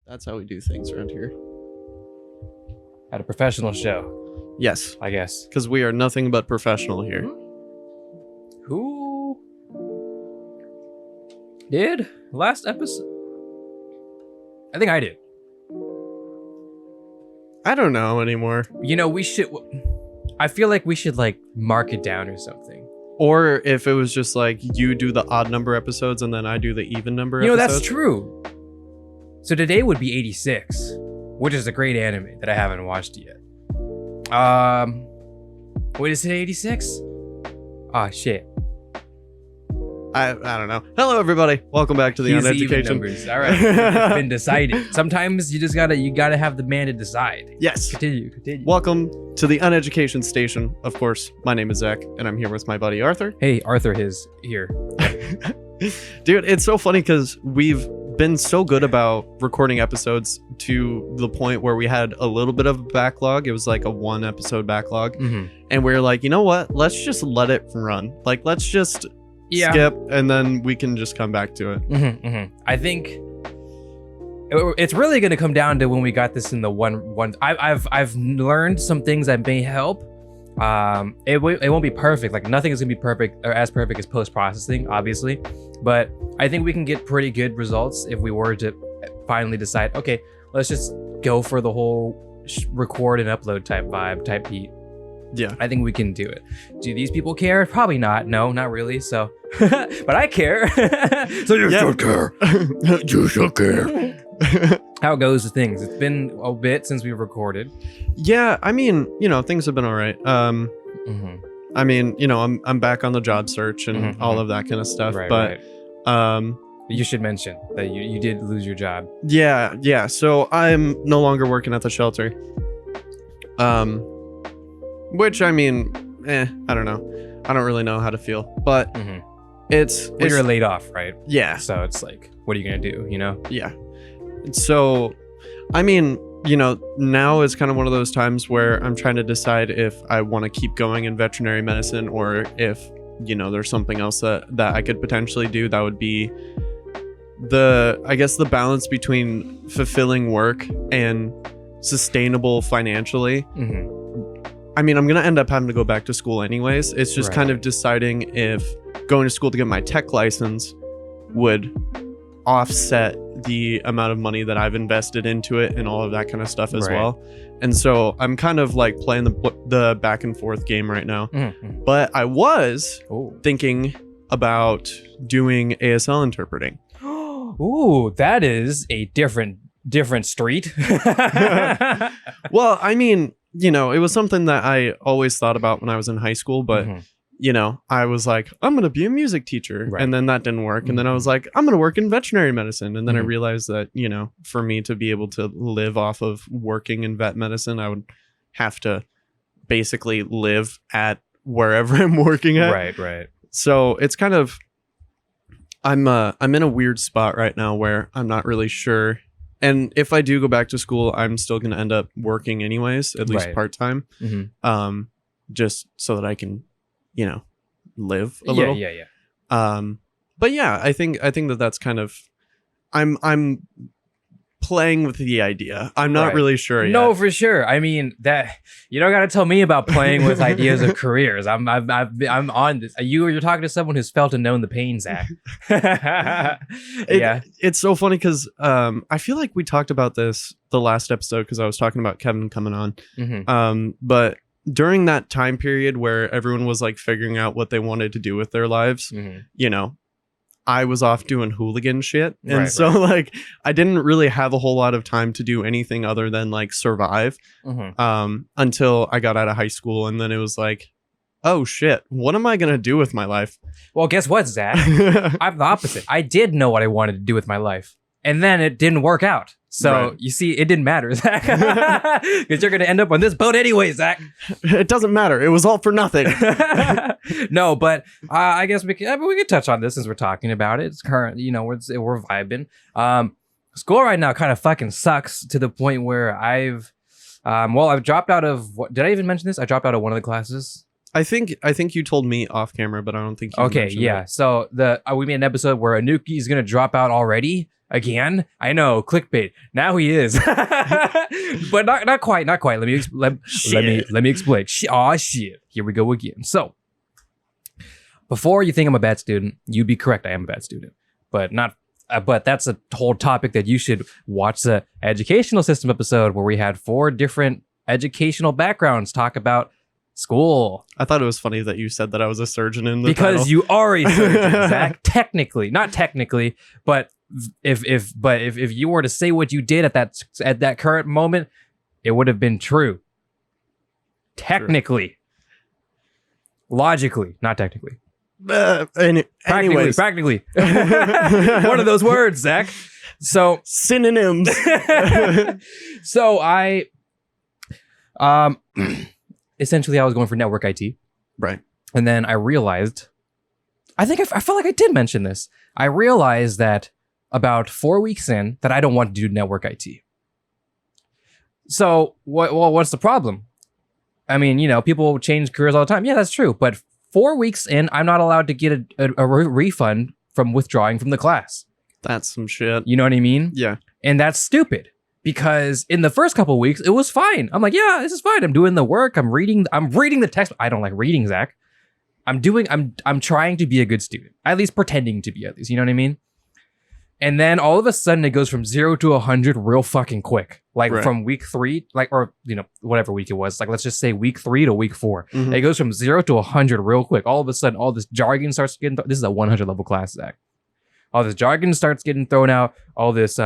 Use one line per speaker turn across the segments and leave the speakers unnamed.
That's how we do things around here.
At a professional show,
Yes,
I guess.
because we are nothing but professional here.
Who did last episode? I think I did.
I don't know anymore.
You know, we should. I feel like we should like mark it down or something.
Or if it was just like you do the odd number episodes and then I do the even number
You know,
episodes.
that's true. So today would be 86, which is a great anime that I haven't watched yet. Wait, is it 86? Oh shit.
I don't know. Hello everybody. Welcome back to the
He's even
Uneducation.
numbers. All right. It's been decided. Sometimes you just gotta have the man to decide.
Yes.
Continue.
Welcome to the Uneducation Station. Of course, my name is Zach and I'm here with my buddy Arthur.
Hey, Arthur is here.
Dude, it's so funny because we've been so good about recording episodes to the point where we had a little bit of a backlog. It was like a 1 episode backlog. And we are like, you know what? Let's just let it run. Like, let's just skip and then we can just come back to it.
I think it's really going to come down to when we got this in the one. I've learned some things that may help. It won't be perfect. Like nothing is gonna be perfect or as perfect as post-processing, obviously. But I think we can get pretty good results if we were to finally decide, okay, let's just go for the whole record and upload type beat.
Yeah.
I think we can do it. Do these people care? Probably not. No, not really. So, but I care. So you should care.
You should care.
How goes the things? It's been a bit since we recorded.
Yeah, I mean, you know, things have been all right. I mean, you know, I'm back on the job search and all of that kind of stuff.
Right. You should mention that you did lose your job.
Yeah. So I'm no longer working at the shelter. Which I mean, I don't know. I don't really know how to feel, but it's
you're laid off, right?
Yeah.
So it's like, what are you gonna do? You know?
Yeah. So, I mean, you know, now is kind of one of those times where I'm trying to decide if I want to keep going in veterinary medicine or if, you know, there's something else that I could potentially do that would be the balance between fulfilling work and sustainable financially. I mean, I'm going to end up having to go back to school anyways. It's just kind of deciding if going to school to get my tech license would offset the amount of money that I've invested into it and all of that kind of stuff as well. And so I'm kind of like playing the back and forth game right now. But I was thinking about doing ASL interpreting.
Ooh, that is a different street.
Well, I mean, you know, it was something that I always thought about when I was in high school, but you know, I was like, I'm going to be a music teacher. And then that didn't work. And then I was like, I'm going to work in veterinary medicine. And then I realized that, you know, for me to be able to live off of working in vet medicine, I would have to basically live at wherever I'm working at.
Right.
So it's kind of, I'm in a weird spot right now where I'm not really sure. And if I do go back to school, I'm still going to end up working anyways, at least part-time. Just so that I can, you know, live a little.
Yeah.
But yeah, I think that that's kind of, I'm playing with the idea. I'm not really sure yet.
No, for sure. I mean, that you don't got to tell me about playing with ideas of careers. I'm on this. You're talking to someone who's felt and known the pain, Zach.
It's so funny because I feel like we talked about this the last episode because I was talking about Kevin coming on. But during that time period where everyone was like figuring out what they wanted to do with their lives, you know, I was off doing hooligan shit. And like, I didn't really have a whole lot of time to do anything other than like survive until I got out of high school. And then it was like, oh shit, what am I going to do with my life?
Well, guess what, Zach? I'm the opposite. I did know what I wanted to do with my life. And then it didn't work out. So you see, it didn't matter, Zach. Because you're going to end up on this boat anyway, Zach.
It doesn't matter. It was all for nothing.
No, but I guess we could touch on this since we're talking about it. It's current, you know, we're vibing. School right now kind of fucking sucks to the point where I've dropped out of, did I even mention this? I dropped out of one of the classes.
I think you told me off camera, but I don't think you
Okay,
mentioned
yeah.
it.
So we made an episode where Anuki is gonna drop out already again. I know, clickbait. Now he is, but not quite. Let me let me explain. Aw, shit. Here we go again. So before you think I'm a bad student, you'd be correct. I am a bad student, but not. But that's a whole topic that you should watch the educational system episode where we had 4 different educational backgrounds talk about school.
I thought it was funny that you said that I was a surgeon in the
because
title.
you are a surgeon, Zach. Technically, not technically, but if you were to say what you did at that current moment, it would have been true. Technically, logically, not technically.
Anyways.
Practically. One of those words, Zach. So
synonyms.
So I, essentially, I was going for network IT,
right?
And then I realized, I felt like I did mention this. I realized that about 4 weeks in that I don't want to do network IT. So what's the problem? I mean, people change careers all the time. Yeah, that's true. But 4 weeks in, I'm not allowed to get a refund from withdrawing from the class. That's
some shit.
You know what I mean?
Yeah.
And that's stupid because in the first couple of weeks, it was fine. I'm like, yeah, this is fine. I'm doing the work. I'm reading the text. I don't like reading, Zach. I'm trying to be a good student, at least pretending to be, at least. You know what I mean? And then all of a sudden it goes from 0 to 100 real fucking quick. Like from week 3, or whatever week it was. Like, let's just say week 3 to week 4. Mm-hmm. It goes from 0 to 100 real quick. All of a sudden, all this jargon starts getting, this is a 100 level class, Zach. All this jargon starts getting thrown out. All this,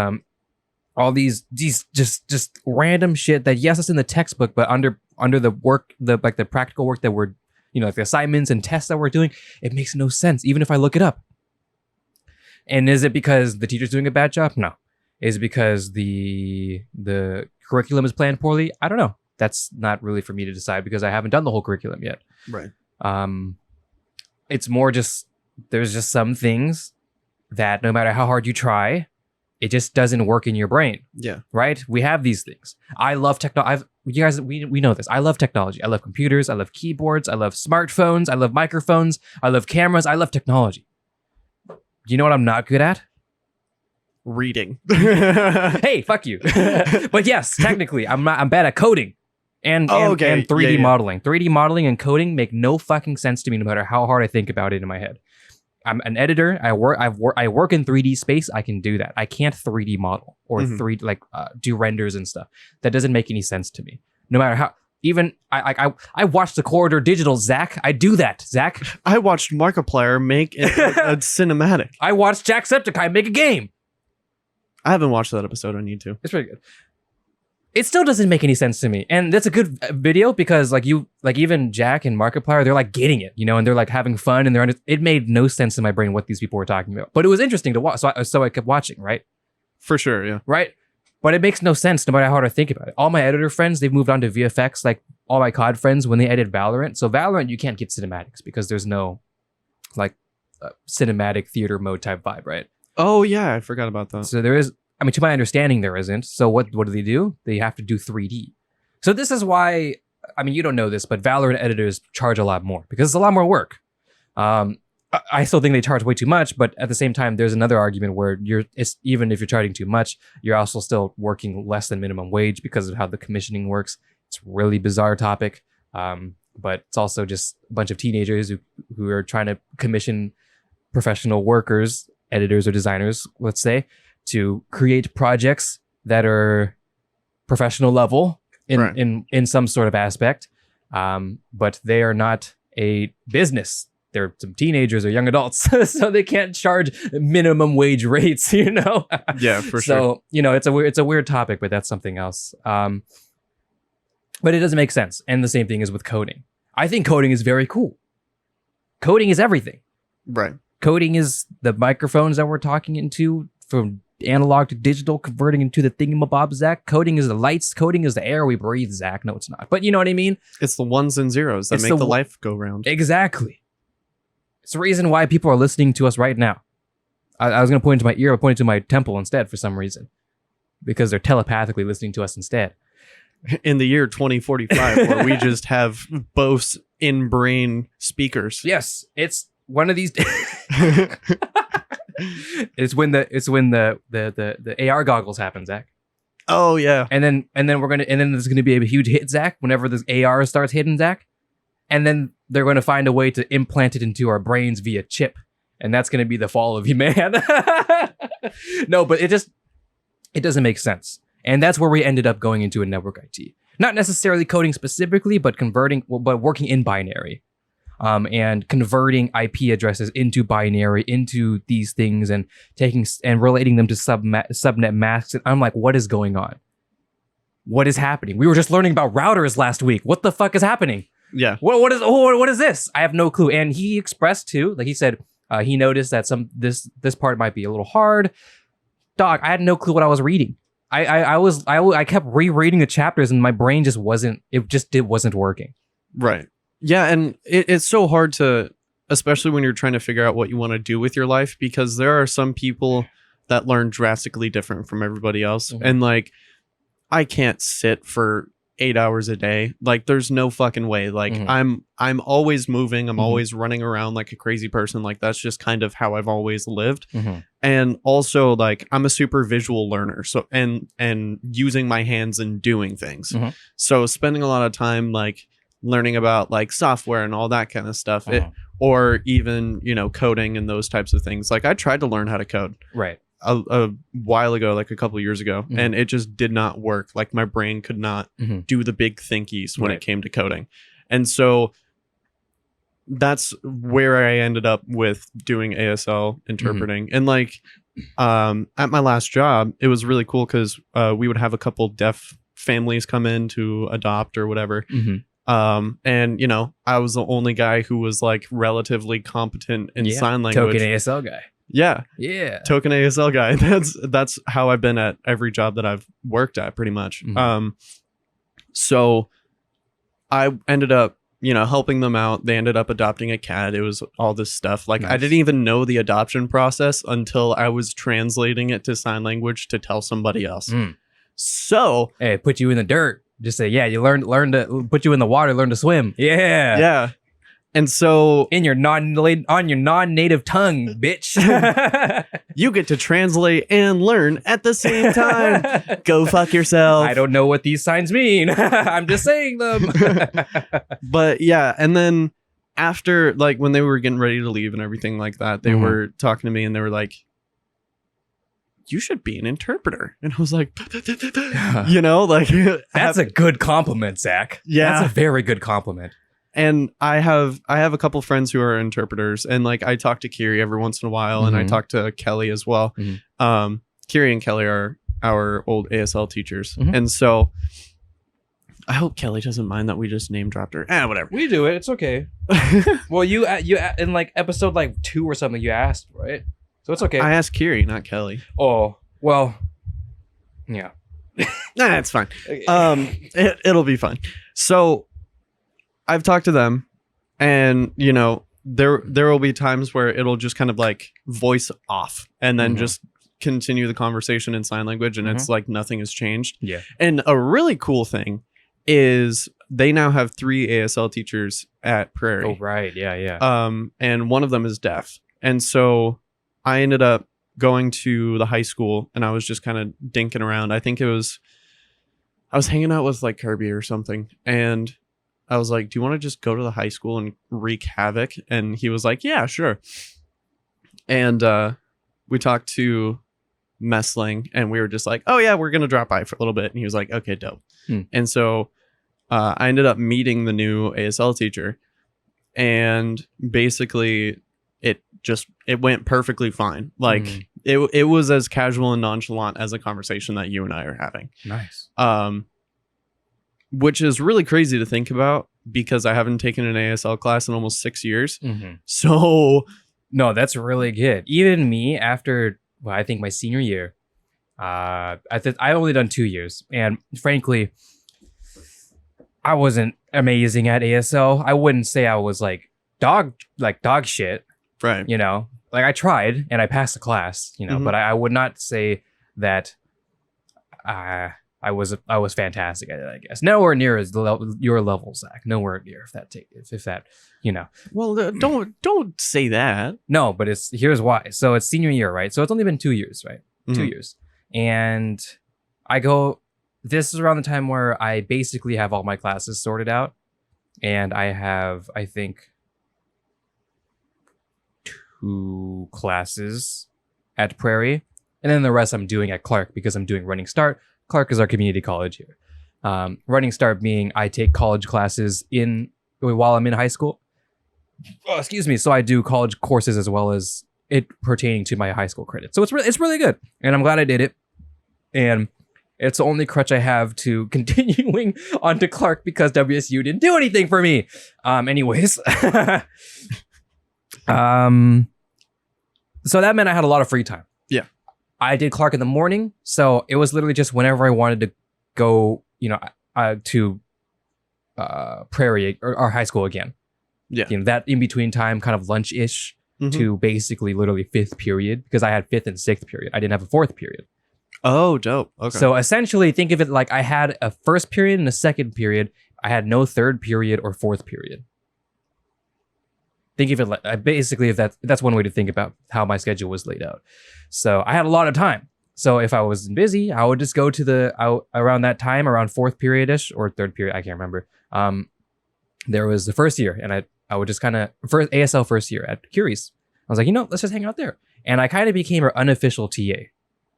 all these just random shit that, yes, it's in the textbook, but under the work, the practical work that we're, like the assignments and tests that we're doing, it makes no sense, even if I look it up. And is it because the teacher's doing a bad job? No. Is it because the curriculum is planned poorly? I don't know. That's not really for me to decide because I haven't done the whole curriculum yet.
Right.
It's more just, there's just some things that no matter how hard you try, it just doesn't work in your brain.
Yeah.
Right? We have these things. I love technology. You guys, we know this. I love technology. I love computers. I love keyboards. I love smartphones. I love microphones. I love cameras. I love technology. You know what I'm not good at?
Reading.
Hey, fuck you. But yes, technically, I'm bad at coding and 3D modeling. 3D modeling and coding make no fucking sense to me, no matter how hard I think about it in my head. I'm an editor. I work in 3D space. I can do that. I can't 3D model or do renders and stuff. That doesn't make any sense to me. No matter how. Even I watched the Corridor Digital, Zach. I do that, Zach.
I watched Markiplier make a cinematic.
I watched Jacksepticeye make a game.
I haven't watched that episode. I need to.
It's pretty good. It still doesn't make any sense to me, and that's a good video because even Jack and Markiplier, they're like getting it, and they're like having fun, and it made no sense in my brain what these people were talking about, but it was interesting to watch, so I kept watching, right?
For sure, yeah.
Right. But it makes no sense no matter how hard I think about it. All my editor friends, they've moved on to VFX, like all my COD friends when they edit Valorant. So Valorant, you can't get cinematics because there's no cinematic theater mode type vibe, right?
Oh, yeah. I forgot about that.
So there is, to my understanding, there isn't. So what do? They have to do 3D. So this is why, you don't know this, but Valorant editors charge a lot more because it's a lot more work. I still think they charge way too much, but at the same time, there's another argument where even if you're charging too much, you're also still working less than minimum wage because of how the commissioning works. It's a really bizarre topic, but it's also just a bunch of teenagers who are trying to commission professional workers, editors or designers, let's say, to create projects that are professional level in some sort of aspect, but they are not a business. They're some teenagers or young adults, so they can't charge minimum wage rates,
Yeah, for sure.
So, it's a weird topic, but that's something else. But it doesn't make sense. And the same thing is with coding. I think coding is very cool. Coding is everything.
Right.
Coding is the microphones that we're talking into from analog to digital, converting into the thingamabob, Zach. Coding is the lights. Coding is the air we breathe, Zach. No, it's not. But you know what I mean?
It's the ones and zeros that make the life go round.
Exactly. It's the reason why people are listening to us right now. I was going to point to my ear, but pointed to my temple instead for some reason. Because they're telepathically listening to us instead.
In the year 2045, where we just have both in-brain speakers.
Yes, it's one of these. It's when the AR goggles happen, Zach.
Oh yeah.
And then there's gonna be a huge hit, Zach, whenever this AR starts hitting, Zach. And then they're gonna find a way to implant it into our brains via chip. And that's gonna be the fall of humanity. No, but it doesn't make sense. And that's where we ended up going into a network IT. Not necessarily coding specifically, but working in binary. And converting IP addresses into binary, into these things, and taking and relating them to subnet masks. And I'm like, what is going on? What is happening? We were just learning about routers last week. What the fuck is happening?
Yeah.
What is this? I have no clue. And he expressed too, like he said, he noticed that this part might be a little hard. Dog, I had no clue what I was reading. I kept rereading the chapters, and my brain just wasn't working.
Right. Yeah, and it's so hard to, especially when you're trying to figure out what you want to do with your life, because there are some people that learn drastically different from everybody else. Mm-hmm. And like, I can't sit for 8 hours a day. Like, there's no fucking way. Like, mm-hmm. I'm always moving. I'm mm-hmm. always running around like a crazy person. Like, that's just kind of how I've always lived. Mm-hmm. And also, like, I'm a super visual learner. So and using my hands and doing things. Mm-hmm. So spending a lot of time like learning about like software and all that kind of stuff, or even, you know, coding and those types of things. Like, I tried to learn how to code
right
a while ago, like a couple of years ago, mm-hmm. and it just did not work. Like, my brain could not mm-hmm. do the big thinkies when it came to coding. And so that's where I ended up with doing ASL interpreting. Mm-hmm. And like, at my last job, it was really cool because we would have a couple deaf families come in to adopt or whatever. Mm-hmm. And you know, I was the only guy who was like relatively competent in sign language.
Token ASL guy.
Yeah. Token ASL guy. That's how I've been at every job that I've worked at, pretty much. Mm-hmm. So I ended up, you know, helping them out. They ended up adopting a cat. It was all this stuff. Like, nice. I didn't even know the adoption process until I was translating it to sign language to tell somebody else. So,
hey, put you in the dirt. Just say, yeah, you learn to put you in the water, learn to swim. Yeah.
Yeah. And so
on your non-native tongue, bitch.
You get to translate and learn at the same time. Go fuck yourself.
I don't know what these signs mean. I'm just saying them.
But yeah, and then after, like, when they were getting ready to leave and everything like that, they mm-hmm. were talking to me and they were like, you should be an interpreter. And I was like, you know, like,
that's a good compliment, Zach.
Yeah.
That's a very good compliment.
And I have a couple friends who are interpreters, and like, I talk to Kiri every once in a while, mm-hmm. and I talk to Kelly as well. Mm-hmm. Kiri and Kelly are our old ASL teachers. Mm-hmm. And so I hope Kelly doesn't mind that we just name dropped her. Whatever.
We do it. It's okay. Well, you in like episode like 2 or something, you asked, right? So it's okay.
I asked Kiri, not Kelly.
Oh, well, yeah.
Nah, it's fine. It'll be fine. So I've talked to them, and you know, there will be times where it'll just kind of like voice off and then mm-hmm. just continue the conversation in sign language, and mm-hmm. it's like nothing has changed.
Yeah.
And a really cool thing is they now have 3 ASL teachers at Prairie.
Oh, right. Yeah.
And one of them is deaf. And so I ended up going to the high school, and I was just kind of dinking around. I think I was hanging out with like Kirby or something, and I was like, do you want to just go to the high school and wreak havoc? And he was like, yeah, sure. And we talked to Messling, and we were just like, oh yeah, we're going to drop by for a little bit. And he was like, okay, dope. And so I ended up meeting the new ASL teacher, and basically it went perfectly fine. Like it was as casual and nonchalant as a conversation that you and I are having.
Nice.
Which is really crazy to think about, because I haven't taken an ASL class in almost 6 years. Mm-hmm. So
no, that's really good. Even me, after, well, I think my senior year, I've only done 2 years, and frankly, I wasn't amazing at ASL. I wouldn't say I was like dog shit.
Right.
You know, like, I tried and I passed the class, you know, mm-hmm. but I would not say that I I was fantastic at it, I guess. Nowhere near as your level, Zach. Nowhere near, if that, you know.
Well, don't say that.
No, but here's why. So it's senior year, right? So it's only been 2 years, right?
Mhm.
2 years. And this is around the time where I basically have all my classes sorted out. And I have, I think, 2 classes at Prairie. And then the rest I'm doing at Clark because I'm doing Running Start. Clark is our community college here. Running Start being I take college classes while I'm in high school. Oh, excuse me. So I do college courses as well as it pertaining to my high school credit. So it's really good. And I'm glad I did it. And it's the only crutch I have to continuing on to Clark because WSU didn't do anything for me. Anyways. So that meant I had a lot of free time.
Yeah.
I did Clark in the morning. So it was literally just whenever I wanted to go, to Prairie or high school again.
Yeah.
That in between time, kind of lunch-ish to basically literally 5th period because I had 5th and 6th period. I didn't have a 4th period.
Oh, dope. Okay.
So essentially, think of it like I had a 1st period and a 2nd period. I had no 3rd period or 4th period. Think of it like basically if that's one way to think about how my schedule was laid out. So I had a lot of time. So if I was busy, I would just go to around that time, around 4th period-ish or 3rd period, I can't remember. There was the first year, and I would just kind of ASL first year at Curie's. I was like, let's just hang out there, and I kind of became her unofficial TA.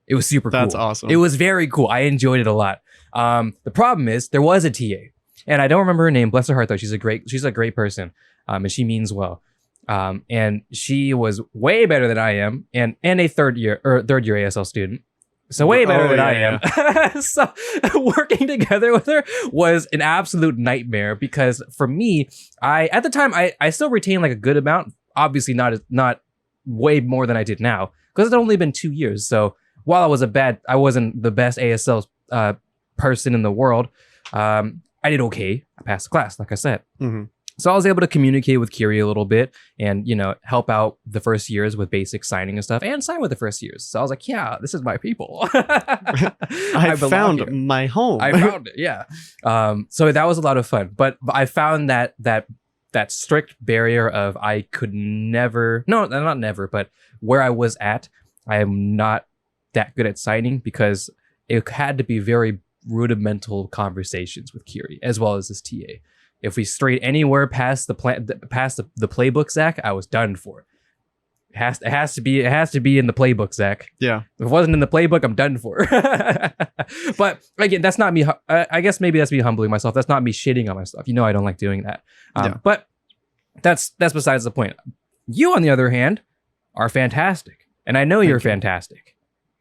It was super cool.
That's awesome.
It was very cool. I enjoyed it a lot. The problem is there was a TA, and I don't remember her name. Bless her heart, though. She's a great person, and she means well. And she was way better than I am, and a third year ASL student. So way better than I am. So working together with her was an absolute nightmare because for me, at the time I still retained like a good amount. Obviously not way more than I did now because it's only been 2 years. So while I wasn't the best ASL person in the world. I did okay. I passed the class, like I said.
Mm-hmm.
So I was able to communicate with Curie a little bit and, help out the first years with basic signing and stuff and sign with the first years. So I was like, yeah, this is my people.
I found here. My home.
I found it. Yeah. So that was a lot of fun, but I found that strict barrier of I could never, no, not never, but where I was at, I am not that good at signing because it had to be very rudimental conversations with Curie as well as this TA. If we strayed anywhere past the playbook, Zach, I was done for. It has to be in the playbook, Zach.
Yeah.
If it wasn't in the playbook, I'm done for. But again, that's not me. I guess maybe that's me humbling myself. That's not me shitting on myself. I don't like doing that. But that's besides the point. You, on the other hand, are fantastic, and I know you're fantastic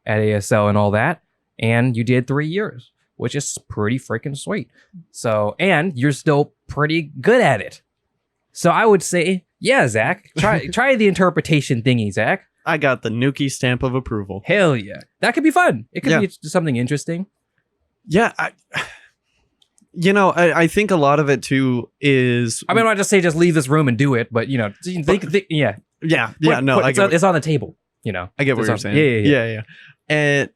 at ASL and all that. And you did 3 years, which is pretty freaking sweet. So, and you're still pretty good at it. So I would say, yeah, Zach, try the interpretation thingy, Zach.
I got the Anuki stamp of approval.
Hell yeah. That could be fun. It could be something interesting.
Yeah. I think a lot of it too is...
I mean, I'm not just say just leave this room and do it, but, yeah.
Yeah.
It's on the table,
I get what you're saying. Yeah. And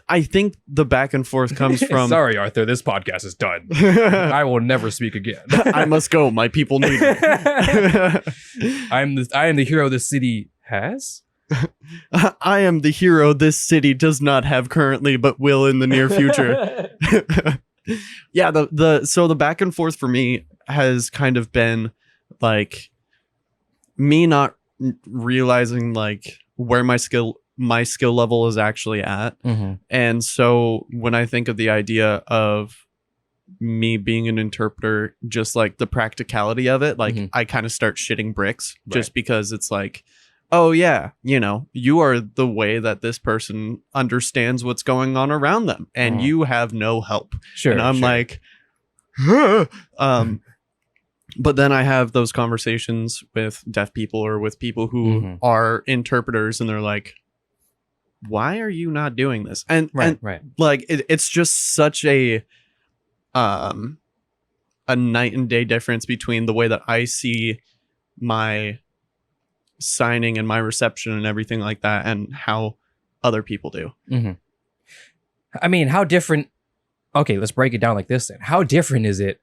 I think the back and forth comes from...
Sorry, Arthur, this podcast is done. I will never speak again.
I must go. My people need me.
I am the hero this city has.
I am the hero this city does not have currently, but will in the near future. Yeah, the back and forth for me has kind of been like me not realizing like where my skill level is actually at.
Mm-hmm.
And so when I think of the idea of me being an interpreter, just like the practicality of it, like I kind of start shitting bricks just because it's like, oh yeah, you are the way that this person understands what's going on around them and you have no help.
Sure.
And I'm like, but then I have those conversations with deaf people or with people who are interpreters and they're like, why are you not doing this? And like it's just such a night and day difference between the way that I see my signing and my reception and everything like that and how other people do.
I mean, how different okay, let's break it down like this then. How different is it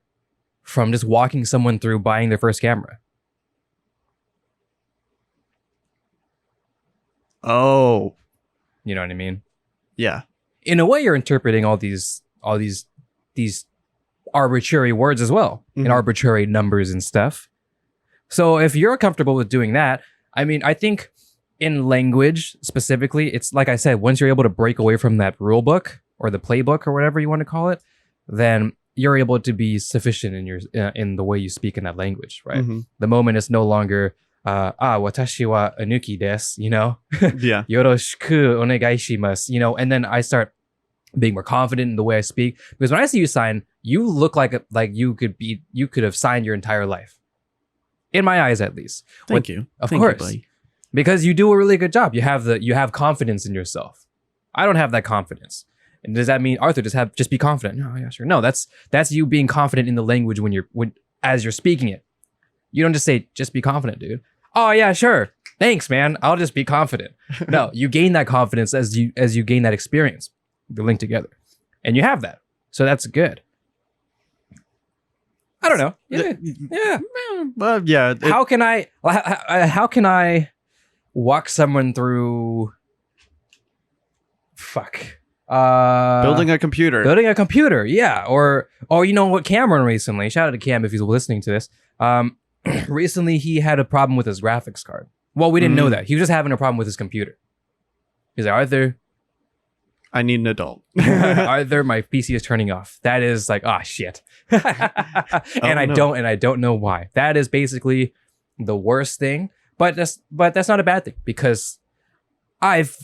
from just walking someone through buying their first camera?
Oh,
You know what I mean?
yeah.
In a way, you're interpreting all these arbitrary words as well, and arbitrary numbers and stuff. So if you're comfortable with doing that, I mean, I think in language specifically, it's like I said, once you're able to break away from that rule book or the playbook or whatever you want to call it, then you're able to be sufficient in your in the way you speak in that language, right? The moment it's no longer watashi wa Anuki desu, you know?
Yeah.
Yoroshiku onegai shimasu, you know, and then I start being more confident in the way I speak. Because when I see you sign, you look like you could have signed your entire life. In my eyes, at least.
Thank you.
Of
Thank
course.
you, buddy.
Because you do a really good job. You have confidence in yourself. I don't have that confidence. And does that mean, Arthur, just be confident? No, yeah, sure. No, that's you being confident in the language as you're speaking it. You don't just say, just be confident, dude. Oh yeah, sure. Thanks, man. I'll just be confident. No, you gain that confidence as you gain that experience. They're linked together. And you have that. So that's good. I don't know. Yeah.
Yeah.
How can I walk someone through
building a computer.
Yeah. Or you know what, Cameron recently, shout out to Cam if he's listening to this. Recently he had a problem with his graphics card. Well, we didn't know that. He was just having a problem with his computer. He's like, Arthur,
I need an adult.
Arthur, my PC is turning off. That is like, shit. And I don't know why. That is basically the worst thing. But that's not a bad thing, because I've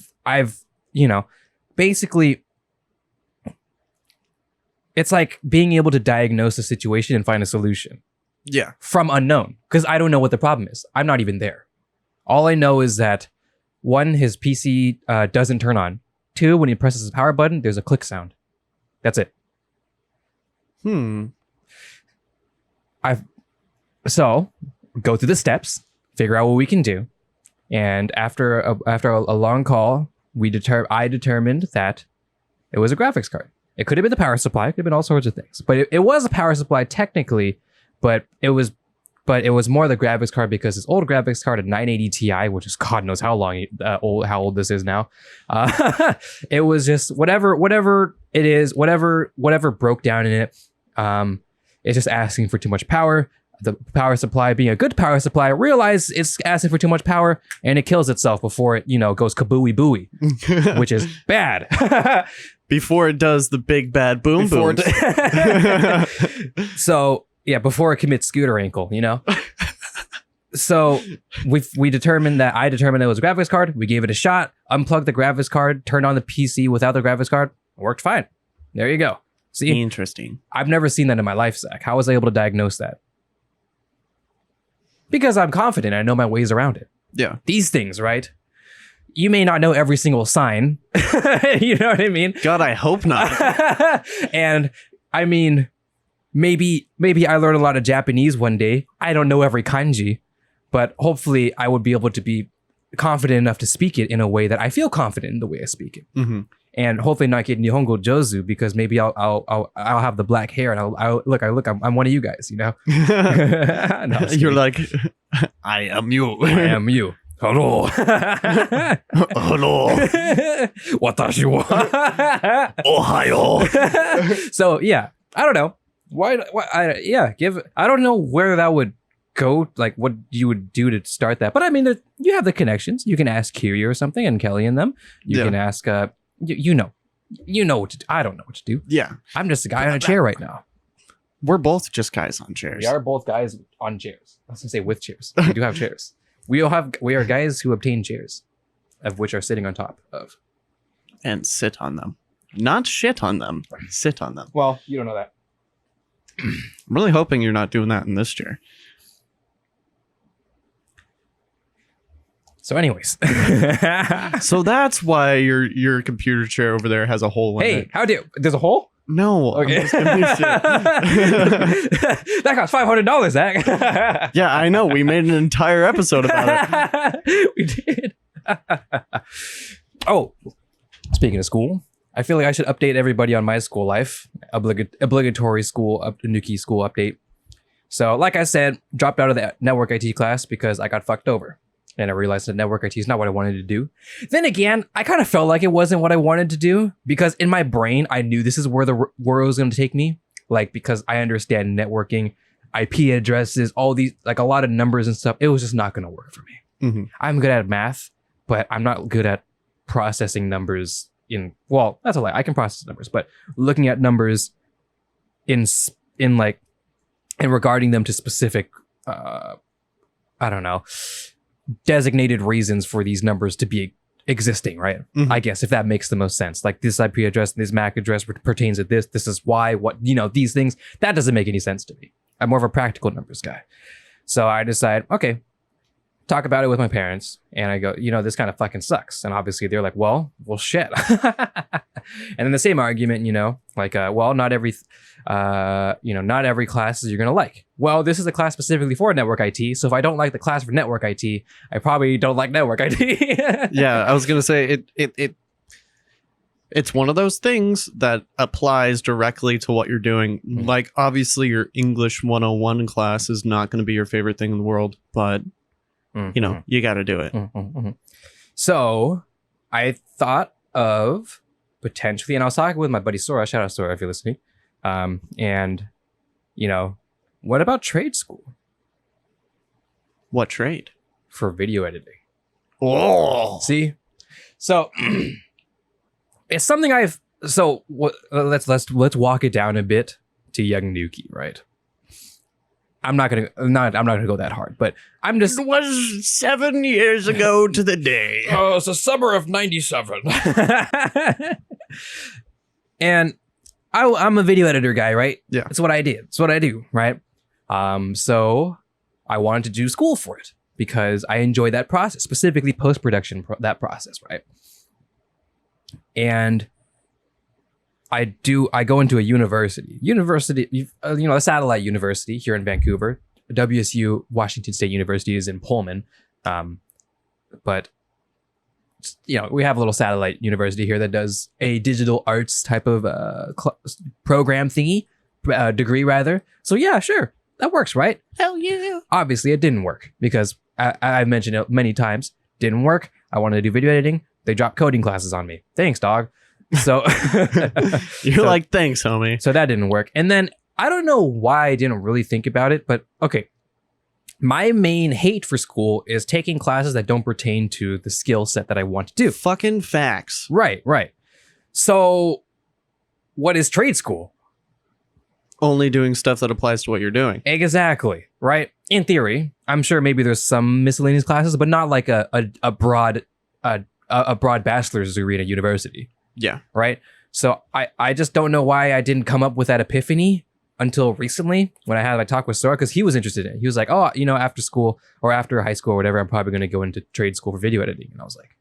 basically, it's like being able to diagnose a situation and find a solution.
Yeah.
From unknown, because I don't know what the problem is. I'm not even there. All I know is that 1, his PC doesn't turn on. 2, when he presses the power button, there's a click sound. That's it. So go through the steps, figure out what we can do, and after a long call, I determined that it was a graphics card. It could have been the power supply, it could have been all sorts of things, but it was a power supply technically, but it was more the graphics card, because his old graphics card, a 980 Ti, which is God knows how old this is now. It was just whatever it is, whatever broke down in it. It's just asking for too much power. The power supply, being a good power supply, realize it's asking for too much power, and it kills itself before it, goes kabooey booey, which is bad.
Before it does the big bad boom boom.
So yeah, before it commits scooter ankle, So I determined it was a graphics card. We gave it a shot, unplugged the graphics card, turned on the PC without the graphics card. It worked fine. There you go. See?
Interesting.
I've never seen that in my life, Zach. How was I able to diagnose that? Because I'm confident. I know my ways around it.
Yeah.
These things, right? You may not know every single sign. You know what I mean?
God, I hope not.
And I mean, maybe I learn a lot of Japanese one day. I don't know every kanji, but hopefully I would be able to be confident enough to speak it in a way that I feel confident in the way I speak it. And hopefully not get Nihongo Jozu, because maybe I'll have the black hair and I'm one of you guys, No,
you're like, I am you.
I am you. Hello.
Hello.
Watashi wa.
Ohayo.
So yeah, I don't know. I don't know where that would go, like what you would do to start that. But I mean, you have the connections. You can ask Kiri or something, and Kelly and them. You can ask, you know what to do. I don't know what to do.
Yeah.
I'm just a guy on a chair right now.
We're both just guys on chairs.
We are both guys on chairs. I was gonna say with chairs. We do have chairs. We are guys who obtain chairs, of which are sitting on top of.
And sit on them. Not shit on them. Sit on them.
Well, you don't know that.
I'm really hoping you're not doing that in this chair.
So anyways.
So that's why your computer chair over there has a hole in it.
Hey, how do there's a hole?
No.
Okay. That cost $500, Zach.
Yeah, I know. We made an entire episode about
it. We did. Oh, speaking of school, I feel like I should update everybody on my school life. obligatory Anuki school update. So, like I said, dropped out of the network IT class because I got fucked over. And I realized that network IT is not what I wanted to do. Then again, I kind of felt like it wasn't what I wanted to do because in my brain, I knew this is where the world was going to take me. Like, because I understand networking, IP addresses, all these, like a lot of numbers and stuff. It was just not going to work for me.
Mm-hmm.
I'm good at math, but I'm not good at processing numbers well, that's a lie. I can process numbers, but looking at numbers in regarding them to specific, I don't know, designated reasons for these numbers to be existing, right?
Mm-hmm.
I guess if that makes the most sense. Like this IP address, this MAC address pertains to this. This is why, what, these things. That doesn't make any sense to me. I'm more of a practical numbers guy. So I decide, okay, talk about it with my parents. And I go, this kind of fucking sucks. And obviously they're like, well, shit. And then the same argument, well, not every class is you're going to like. Well, this is a class specifically for network IT. So if I don't like the class for network IT, I probably don't like network IT.
Yeah, I was going to say it's one of those things that applies directly to what you're doing. Mm-hmm. Like, obviously, your English 101 class is not going to be your favorite thing in the world, but, you got to do it.
Mm-hmm. So I thought of potentially, and I was talking with my buddy Sora, shout out Sora if you're listening, what about trade school?
What trade?
For video editing.
Oh,
see? So... It's something let's walk it down a bit to young Nuki, right? I'm not gonna go that hard, but I'm just.
It was 7 years ago to the day.
Oh, it's the summer of '97. And I'm a video editor guy, right?
Yeah,
that's what I did. That's what I do, right? So I wanted to do school for it because I enjoy that process, specifically post-production, that process, right? And I go into a university, a satellite university here in Vancouver. WSU, Washington State University, is in Pullman. But we have a little satellite university here that does a digital arts type of program thingy, degree rather. So yeah, sure. That works, right?
Hell yeah.
Obviously, it didn't work because I've mentioned it many times. Didn't work. I wanted to do video editing. They dropped coding classes on me. Thanks, dog. So
you're like, thanks, homie.
So that didn't work. And then I don't know why I didn't really think about it, but okay. My main hate for school is taking classes that don't pertain to the skill set that I want to do.
Fucking facts.
Right. So what is trade school?
Only doing stuff that applies to what you're doing.
Exactly. Right. In theory, I'm sure maybe there's some miscellaneous classes, but not like a broad bachelor's degree at a university.
Yeah.
Right. So I just don't know why I didn't come up with that epiphany until recently when I had my talk with Sora, because he was interested in it. He was like, oh, after school or after high school or whatever, I'm probably going to go into trade school for video editing. And I was like,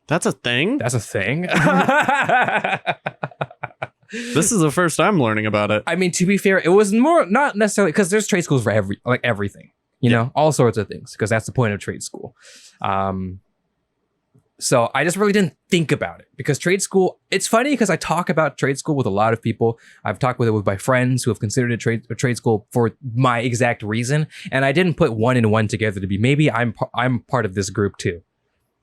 that's a thing?
That's a thing?
This is the first I'm learning about it.
I mean, to be fair, it was more not necessarily because there's trade schools for everything, all sorts of things, because that's the point of trade school. So I just really didn't think about it because trade school, it's funny because I talk about trade school with a lot of people. I've talked with my friends who have considered a trade school for my exact reason. And I didn't put one and one together to be, maybe I'm part of this group too.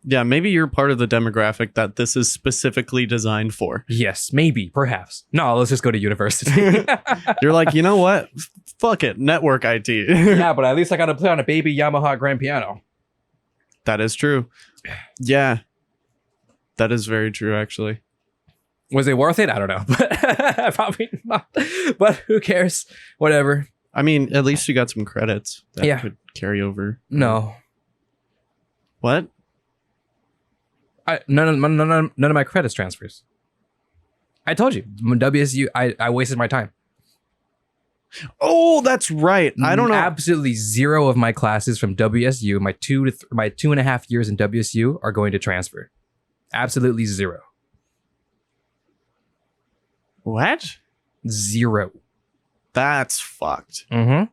Yeah, maybe you're part of the demographic that this is specifically designed for.
Yes, maybe, perhaps. No, let's just go to university.
You're like, you know what? Fuck it, network IT.
Yeah, but at least I got to play on a baby Yamaha grand piano.
That is true. Yeah. That is very true, actually.
Was it worth it? I don't know. But probably not. But who cares? Whatever.
I mean, at least you got some credits that could carry over.
No.
What?
None of my credits transfers. I told you. WSU, I wasted my time.
Oh, that's right. I don't know.
Absolutely zero of my classes from WSU, my 2.5 years in WSU are going to transfer. Absolutely zero.
What?
Zero.
That's fucked.
I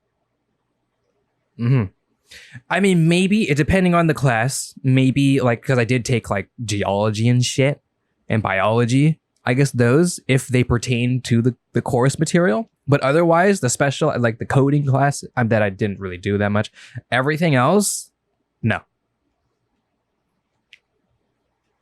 mean, maybe depending on the class, maybe like, because I did take like geology and shit and biology. I guess those, if they pertain to the course material. But otherwise, the special, like the coding class, that I didn't really do that much. Everything else, no.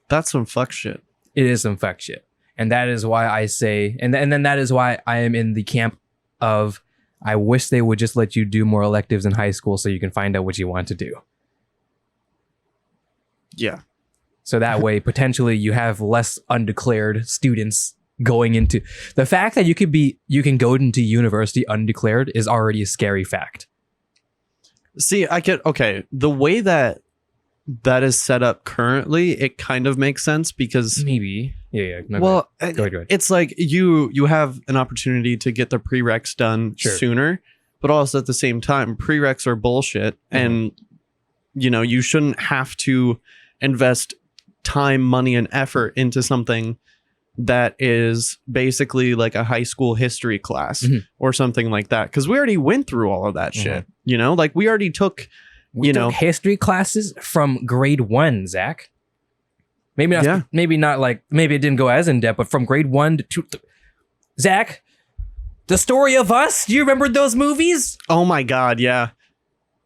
That's some fuck shit.
It is some fuck shit. And that is why I say, and then that is why I am in the camp of, I wish they would just let you do more electives in high school so you can find out what you want to do.
Yeah.
So that way, potentially, you have less undeclared students going into the fact that you can go into university undeclared is already a scary fact.
See, the way that is set up currently, it kind of makes sense because
maybe no,
well,
go ahead.
It's like you have an opportunity to get the prereqs done sooner, but also at the same time, prereqs are bullshit, and you shouldn't have to invest time, money, and effort into something that is basically like a high school history class or something like that, because we already went through all of that shit. Like we already took took
history classes from grade 1, Zach. Maybe not. Maybe not like, maybe it didn't go as in depth, but from grade 1 to 2. Zach, The Story of Us. Do you remember those movies?
Oh my god, yeah.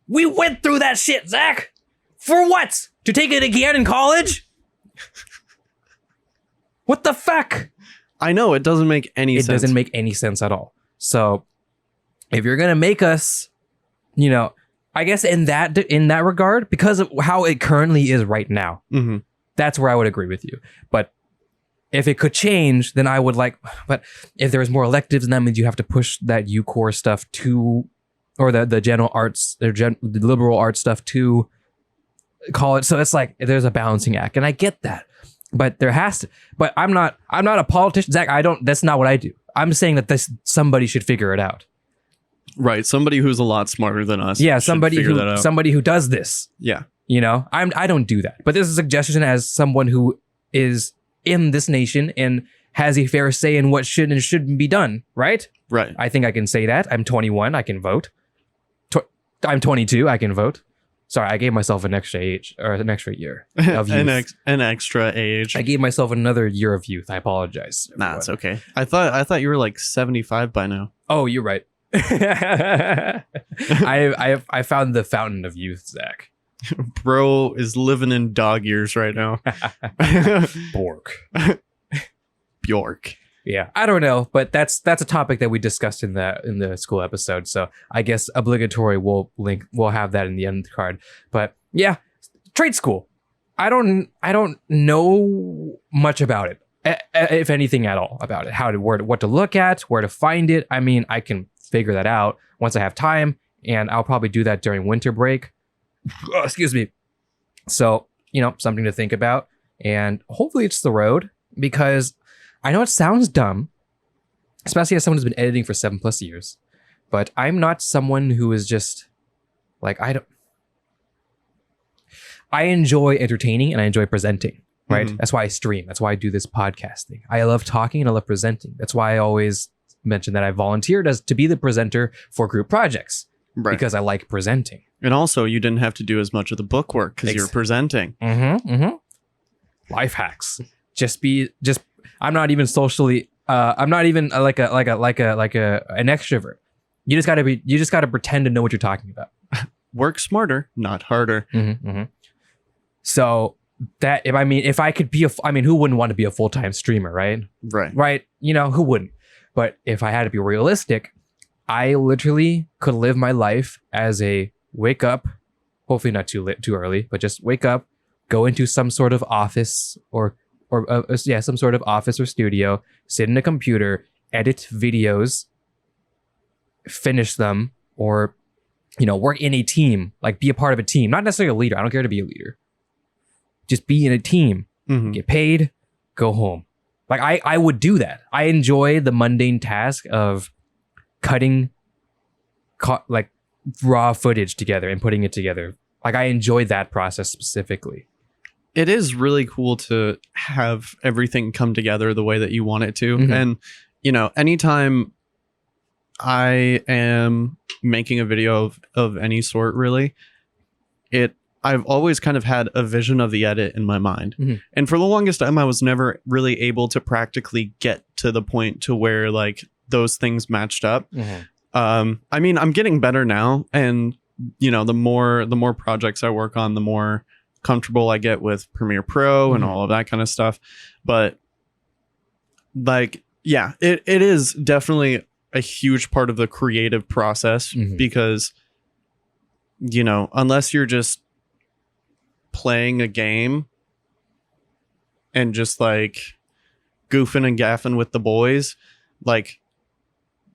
We went through that shit, Zach. For what? To take it again in college? What the fuck?
I know, it doesn't make any sense.
It doesn't make any sense at all. So if you're gonna make us, I guess in that regard, because of how it currently is right now, that's where I would agree with you. But if it could change, then I would like. But if there's more electives, then that means you have to push that UCore stuff to, or the general arts, the liberal arts stuff to college. So it's like there's a balancing act, and I get that. But there has to. But I'm not a politician, Zach. That's not what I do. I'm saying that somebody should figure it out.
Right, somebody who's a lot smarter than us.
Yeah, somebody who does this.
Yeah,
I don't do that. But this is a suggestion as someone who is in this nation and has a fair say in what should and shouldn't be done. Right.
Right.
I think I can say that. I'm 21. I can vote. I'm 22. I can vote. Sorry, I gave myself an extra age or an extra year of youth.
an extra age.
I gave myself another year of youth. I apologize.
Nah, it's okay. I thought you were like 75 by now.
Oh, you're right. I found the fountain of youth, Zach.
Bro is living in dog years right now. Bjork.
Yeah, I don't know, but that's a topic that we discussed in the school episode. So I guess obligatory we'll have that in the end card. But yeah, trade school. I don't know much about it, if anything at all about it. What to look at, where to find it. I mean, I can figure that out once I have time, and I'll probably do that during winter break. Oh, excuse me. So something to think about, and hopefully it's the road, because I know it sounds dumb, especially as someone who's been editing for 7+ years, but I'm not someone who is just like, I enjoy entertaining and I enjoy presenting, right? That's why I stream. That's why I do this podcast thing. I love talking and I love presenting. That's why I always mention that I volunteered to be the presenter for group projects, because I like presenting. And
also you didn't have to do as much of the book work because you're presenting.
Life hacks. I'm not even socially. I'm not even like an extrovert. You just gotta pretend to know what you're talking about.
Work smarter, not harder.
So that if I could be who wouldn't want to be a full-time streamer, right? Right. Who wouldn't? But if I had to be realistic, I literally could live my life as a wake up, hopefully not too early, but just wake up, go into some sort of office or some sort of office or studio, sit in a computer, edit videos, finish them, or work in a team, like be a part of a team, not necessarily a leader. I don't care to be a leader. Just be in a team, get paid, go home. Like I would do that. I enjoy the mundane task of cutting like raw footage together and putting it together. Like I enjoy that process specifically.
It is really cool to have everything come together the way that you want it to. And, anytime I am making a video of any sort, really, I've always kind of had a vision of the edit in my mind. And for the longest time, I was never really able to practically get to the point to where like those things matched up. I mean, I'm getting better now. And, you know, the more projects I work on, the more comfortable I get with Premiere Pro and all of that kind of stuff. But like, yeah, it is definitely a huge part of the creative process because, you know, unless you're just playing a game and just like goofing and gaffing with the boys, like,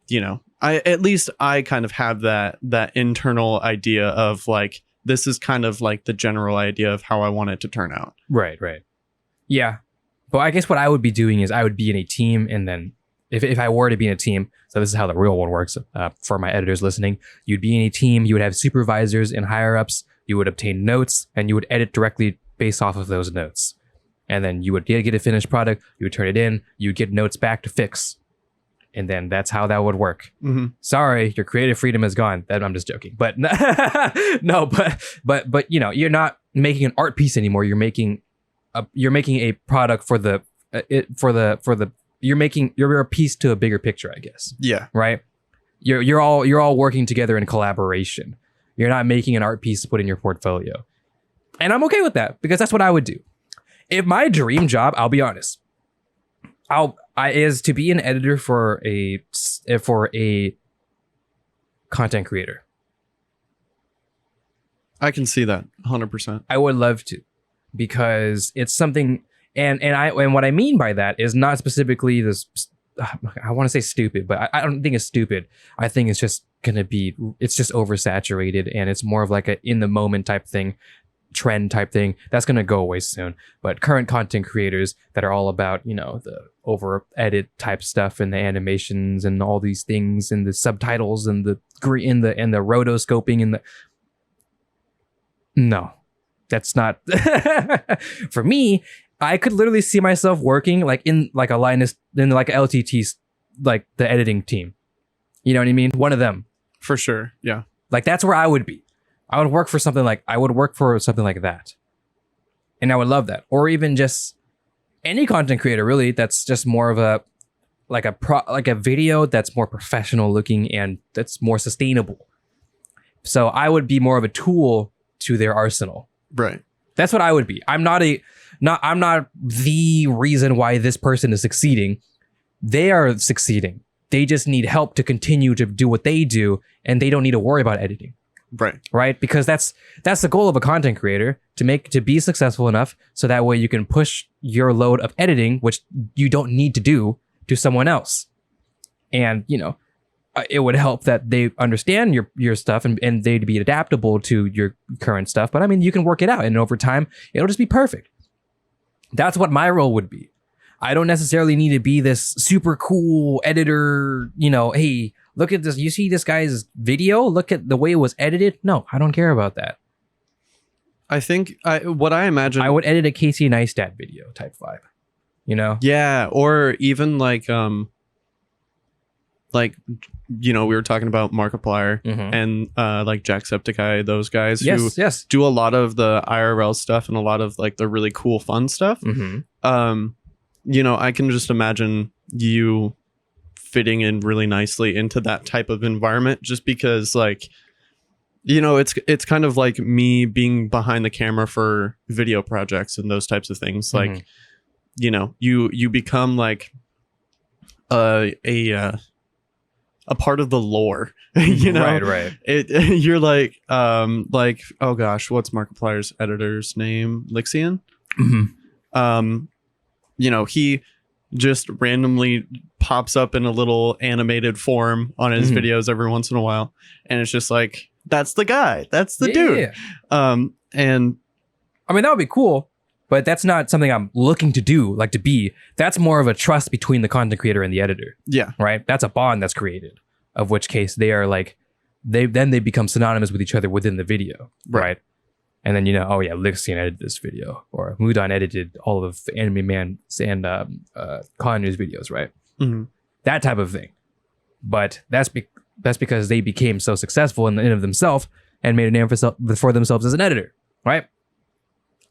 you know, I kind of have that internal idea of like, this is kind of like the general idea of how I want it to turn out.
Right. Yeah. But I guess what I would be doing is I would be in a team, and then if I were to be in a team, so this is how the real one works for my editors listening, you'd be in a team, you would have supervisors and higher ups, you would obtain notes, and you would edit directly based off of those notes. And then you would get a finished product, you would turn it in, you would get notes back to fix. And then that's how that would work. Sorry, your creative freedom is gone. I'm just joking. But no, but you know, you're not making an art piece anymore. You're making a product for the you're a piece to a bigger picture, I guess.
Yeah.
Right? You're all working together in collaboration. You're not making an art piece to put in your portfolio. And I'm okay with that because that's what I would do. If my dream job, I'll be honest, is to be an editor for a content creator.
I can see that 100%.
I would love to, because it's something, and what I mean by that is not specifically this. I want to say stupid, but I don't think it's stupid. I think it's just it's just oversaturated, and it's more of like a in the moment type thing, trend type thing that's going to go away soon. But current content creators that are all about, you know, the over edit type stuff and the animations and all these things and the subtitles and the rotoscoping and no, that's not for me. I could literally see myself working like in like a Linus, in like a LTT, like the editing team. You know what I mean? One of them.
For sure. Yeah. Like
that's where I would be. I would work for something like that. And I would love that. Or even just any content creator, really, that's just more of a video that's more professional looking and that's more sustainable. So I would be more of a tool to their arsenal.
Right.
That's what I would be. I'm not the reason why this person is succeeding. They are succeeding. They just need help to continue to do what they do, and they don't need to worry about editing. Right. Because that's the goal of a content creator, to be successful enough so that way you can push your load of editing, which you don't need to do, to someone else. And, you know, it would help that they understand your stuff and they'd be adaptable to your current stuff. But I mean, you can work it out, and over time, it'll just be perfect. That's what my role would be. I don't necessarily need to be this super cool editor, you know, hey, look at this. You see this guy's video? Look at the way it was edited. No, I don't care about that.
I think what I imagine,
I would edit a Casey Neistat video type vibe, you know?
Yeah. Or even like, you know, we were talking about Markiplier and like Jacksepticeye, those guys who do a lot of the IRL stuff and a lot of like the really cool fun stuff. You know, I can just imagine you fitting in really nicely into that type of environment, just because like, you know, it's kind of like me being behind the camera for video projects and those types of things. Like, you know, you become like a part of the lore, you know?
Right.
You're like, oh gosh, what's Markiplier's editor's name? Lixian? You know, he just randomly pops up in a little animated form on his videos every once in a while. And it's just like, that's the guy. That's the dude. And
I mean, that would be cool, but that's not something I'm looking to do, like to be. That's more of a trust between the content creator and the editor.
Yeah.
Right. That's a bond that's created, of which case they are like, they become synonymous with each other within the video. Right. And then, you know, oh yeah, Lixian edited this video, or Mudan edited all of Anime Man and Connor's videos, right? That type of thing. But that's because they became so successful in and of themselves and made a name for themselves as an editor. right?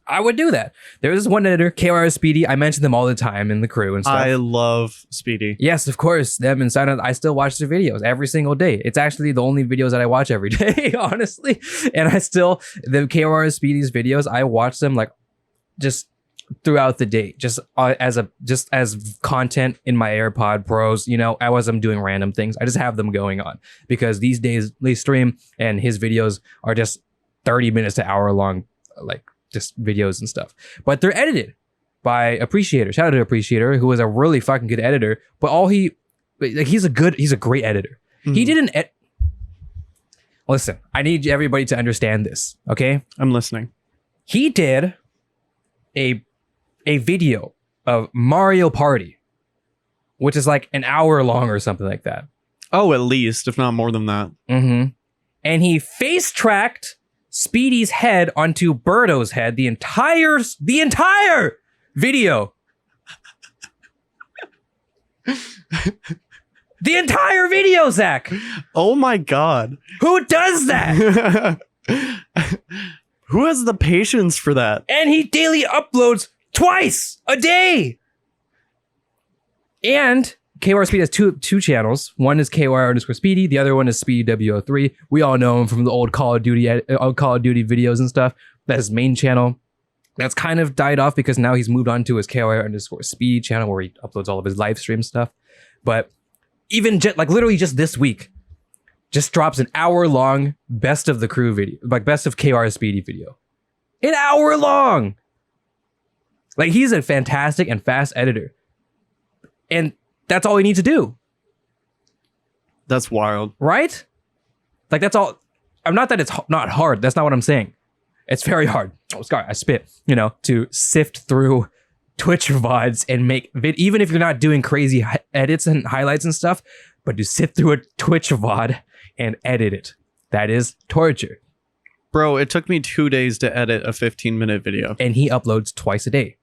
I would do that. There's this one editor, KR Speedy. I mention them all the time in the crew and stuff.
I love Speedy.
Yes, of course. Them and Silent. I still watch their videos every single day. It's actually the only videos that I watch every day, honestly. And the KR Speedy's videos, I watch them like just throughout the day, just as content in my AirPod Pros, as I'm doing random things. I just have them going on because these days they stream and his videos are just 30 minutes to hour long, like just videos and stuff. But they're edited by Appreciator. Shout out to Appreciator, who is a really fucking good editor. But he's a great editor. Mm-hmm. He didn't. Listen, I need everybody to understand this. Okay,
I'm listening.
He did a video of Mario Party, which is like an hour long or something like that.
Oh, at least, if not more than that.
Mm-hmm. And he face tracked Speedy's head onto Birdo's head the entire video. The entire video, Zach.
Oh my God.
Who does that?
Who has the patience for that?
And he daily uploads twice a day. And KR Speedy has two channels. One is KR_Speedy. The other one is Speedy W03. We all know him from the old Call of Duty videos and stuff. That's his main channel. That's kind of died off because now he's moved on to his KR_Speedy channel where he uploads all of his live stream stuff. But even literally just this week, just drops an hour long best of the crew video, like best of KR Speedy video. An hour long. Like, he's a fantastic and fast editor. And that's all you need to do.
That's wild.
Right? Like, that's all. I'm not that it's not hard. That's not what I'm saying. It's very hard. Oh, sorry, I spit. To sift through Twitch VODs and make even if you're not doing crazy edits and highlights and stuff, but to sift through a Twitch VOD and edit it. That is torture.
Bro, it took me 2 days to edit a 15-minute video.
And he uploads twice a day.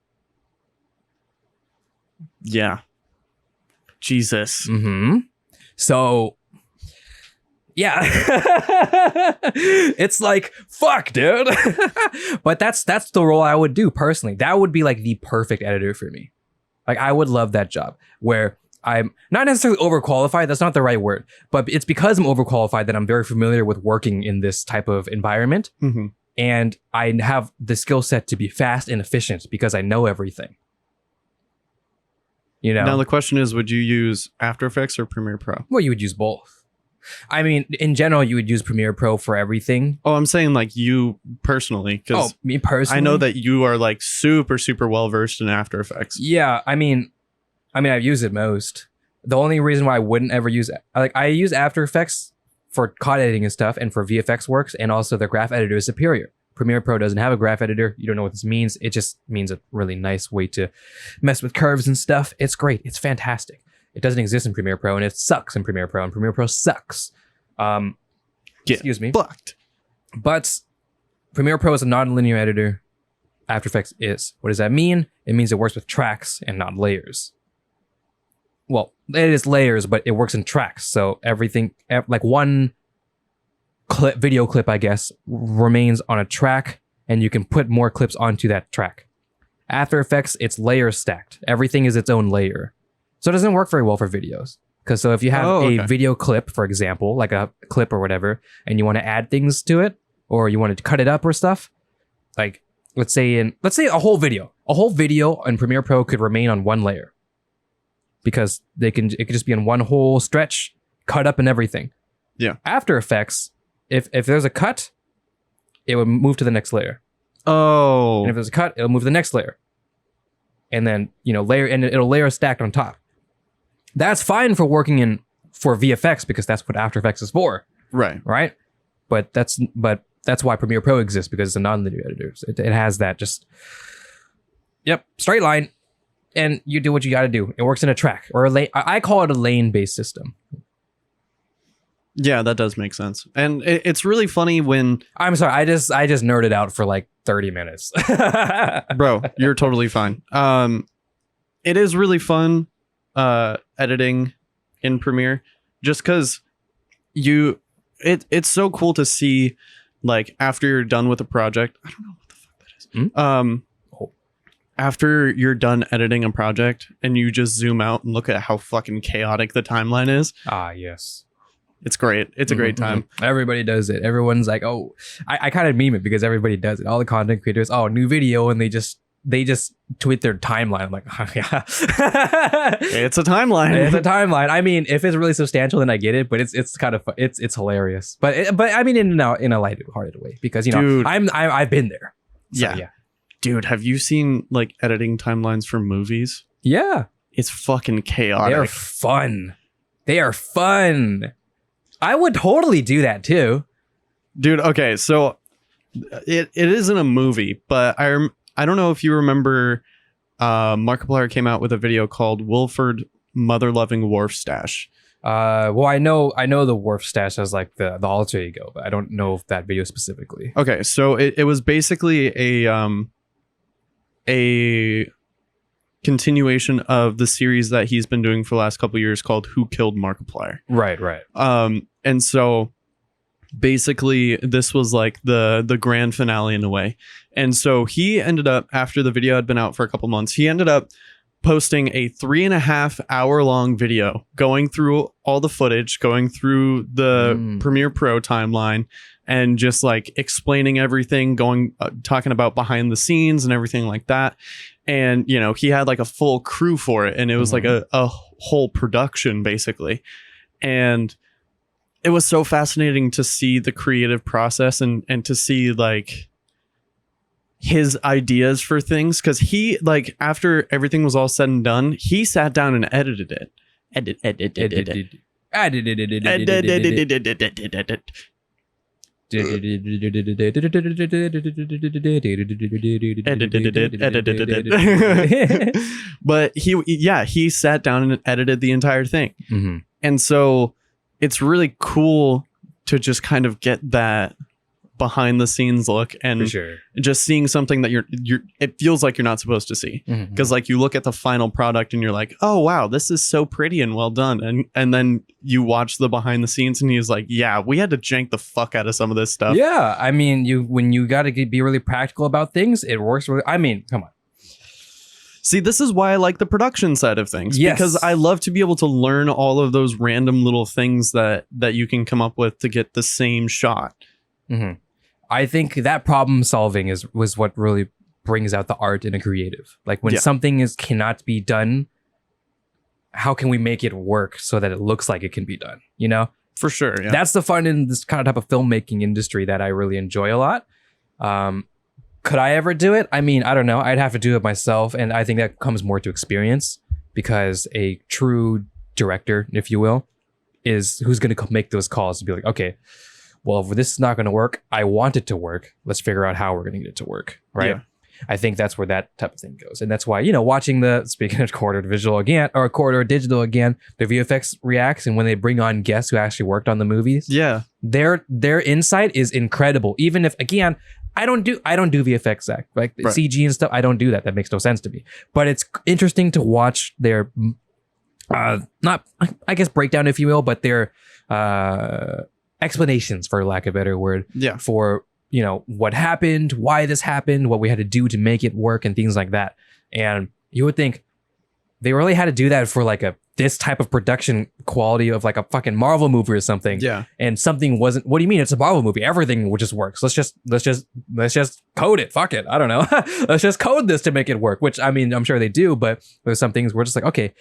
Yeah. Jesus.
Mm-hmm. So, yeah. It's like, fuck, dude. But that's the role I would do personally. That would be like the perfect editor for me. Like, I would love that job where I'm not necessarily overqualified. That's not the right word. But it's because I'm overqualified that I'm very familiar with working in this type of environment.
Mm-hmm.
And I have the skill set to be fast and efficient because I know everything.
Now the question is, would you use After Effects or Premiere Pro?
Well, you would use both. I mean, in general, you would use Premiere Pro for everything.
Oh, I'm saying like you personally.
Oh, me personally?
I know that you are like super, super well versed in After Effects.
Yeah, I mean, I've used it most. The only reason why I wouldn't ever use I use After Effects for COD editing and stuff, and for VFX works, and also the graph editor is superior. Premiere Pro doesn't have a graph editor. You don't know what this means. It just means a really nice way to mess with curves and stuff. It's great. It's fantastic. It doesn't exist in Premiere Pro, and it sucks in Premiere Pro, and Premiere Pro sucks. Excuse me.
Fucked.
But Premiere Pro is a non-linear editor. After Effects is. What does that mean? It means it works with tracks and not layers. Well, it is layers, but it works in tracks. So everything, like one video clip, I guess, remains on a track, and you can put more clips onto that track. After Effects, it's layer stacked. Everything is its own layer. So it doesn't work very well for videos. Because so if you have a video clip, for example, like a clip or whatever, and you want to add things to it, or you want to cut it up or stuff, like let's say a whole video on Premiere Pro could remain on one layer. Because it could just be in one whole stretch, cut up and everything.
Yeah.
After Effects, if there's a cut, it would move to the next layer.
Oh.
And if there's a cut, it'll move to the next layer. And then, layer, and it'll layer stacked on top. That's fine for working for VFX because that's what After Effects is for.
Right.
Right? But that's why Premiere Pro exists, because it's a non-linear editor. It has that straight line. And you do what you got to do. It works in a track or a lane. I call it a lane-based system.
Yeah, that does make sense. And it's really funny when...
I'm sorry, I just nerded out for like 30 minutes.
Bro, you're totally fine. It is really fun editing in Premiere just because it's so cool to see, like, after you're done with a project. I don't know what After you're done editing a project and you just zoom out and look at how fucking chaotic the timeline is.
Yes.
It's great. It's a great time.
Everybody does it. Everyone's like, oh, I kind of meme it because everybody does it. All the content creators, oh, new video, and they just tweet their timeline. I'm like, oh, yeah.
It's a timeline.
It's a timeline. I mean, if it's really substantial, then I get it. But it's kind of it's hilarious. But I mean, in a lighthearted way, because
Dude.
I've been there. So,
yeah. Dude, have you seen like editing timelines for movies?
Yeah.
It's fucking chaotic.
They're fun. They are fun. I would totally do that too.
Dude, okay, so it isn't a movie, but I don't know if you remember Markiplier came out with a video called Wilford Mother-Loving Wharf Stash.
Well, I know the Wharf Stash as like the alter ego, but I don't know if that video specifically.
Okay, so it was basically a continuation of the series that he's been doing for the last couple of years called Who Killed Markiplier.
Right.
And so basically this was like the grand finale in a way. And so he ended up, after the video had been out for a couple months, he ended up posting a 3.5 hour long video going through all the footage, going through the Premiere Pro timeline, and just like explaining everything, talking about behind the scenes and everything like that. And, you know, he had like a full crew for it, and it was like a whole production basically. And it was so fascinating to see the creative process and to see like his ideas for things. Cause he, like, after everything was all said and done, he sat down and edited it. But he sat down and edited the entire thing. And so it's really cool to just kind of get that behind the scenes look, and
For sure.
just seeing something that it feels like you're not supposed to see, because like you look at the final product and you're like, oh wow, this is so pretty and well done, and then you watch the behind the scenes and he's like, yeah, we had to jank the fuck out of some of this stuff.
Yeah, I mean, when you got to be really practical about things, it works really. I mean, come on.
See, this is why I like the production side of things,
Yes.
because I love to be able to learn all of those random little things that you can come up with to get the same shot.
I think that problem solving was what really brings out the art in a creative. Like when something cannot be done, how can we make it work so that it looks like it can be done? You know,
For sure. Yeah.
that's the fun in this kind of type of filmmaking industry that I really enjoy a lot. Could I ever do it? I mean, I don't know. I'd have to do it myself, and I think that comes more to experience, because a true director, if you will, is who's going to make those calls to be like, okay, well, if this is not going to work, I want it to work. Let's figure out how we're going to get it to work, right?
Yeah.
I think that's where that type of thing goes. And that's why, you know, watching speaking of corridor visual again, or corridor digital again, the VFX reacts, and when they bring on guests who actually worked on the movies, their insight is incredible. Even if, again, I don't do VFX, Zach, like
Right.
CG and stuff. I don't do that. That makes no sense to me. But it's interesting to watch their, not, I guess, breakdown, if you will, but their explanations, for lack of a better word, for, you know, what happened, why this happened, what we had to do to make it work, and things like that. And you would think they really had to do that for like this type of production quality of like a fucking Marvel movie or something.
Yeah.
And something wasn't. What do you mean? It's a Marvel movie. Everything just works. Let's just code it. Fuck it. I don't know. Let's just code this to make it work. Which, I mean, I'm sure they do, but there's some things we're just like, okay,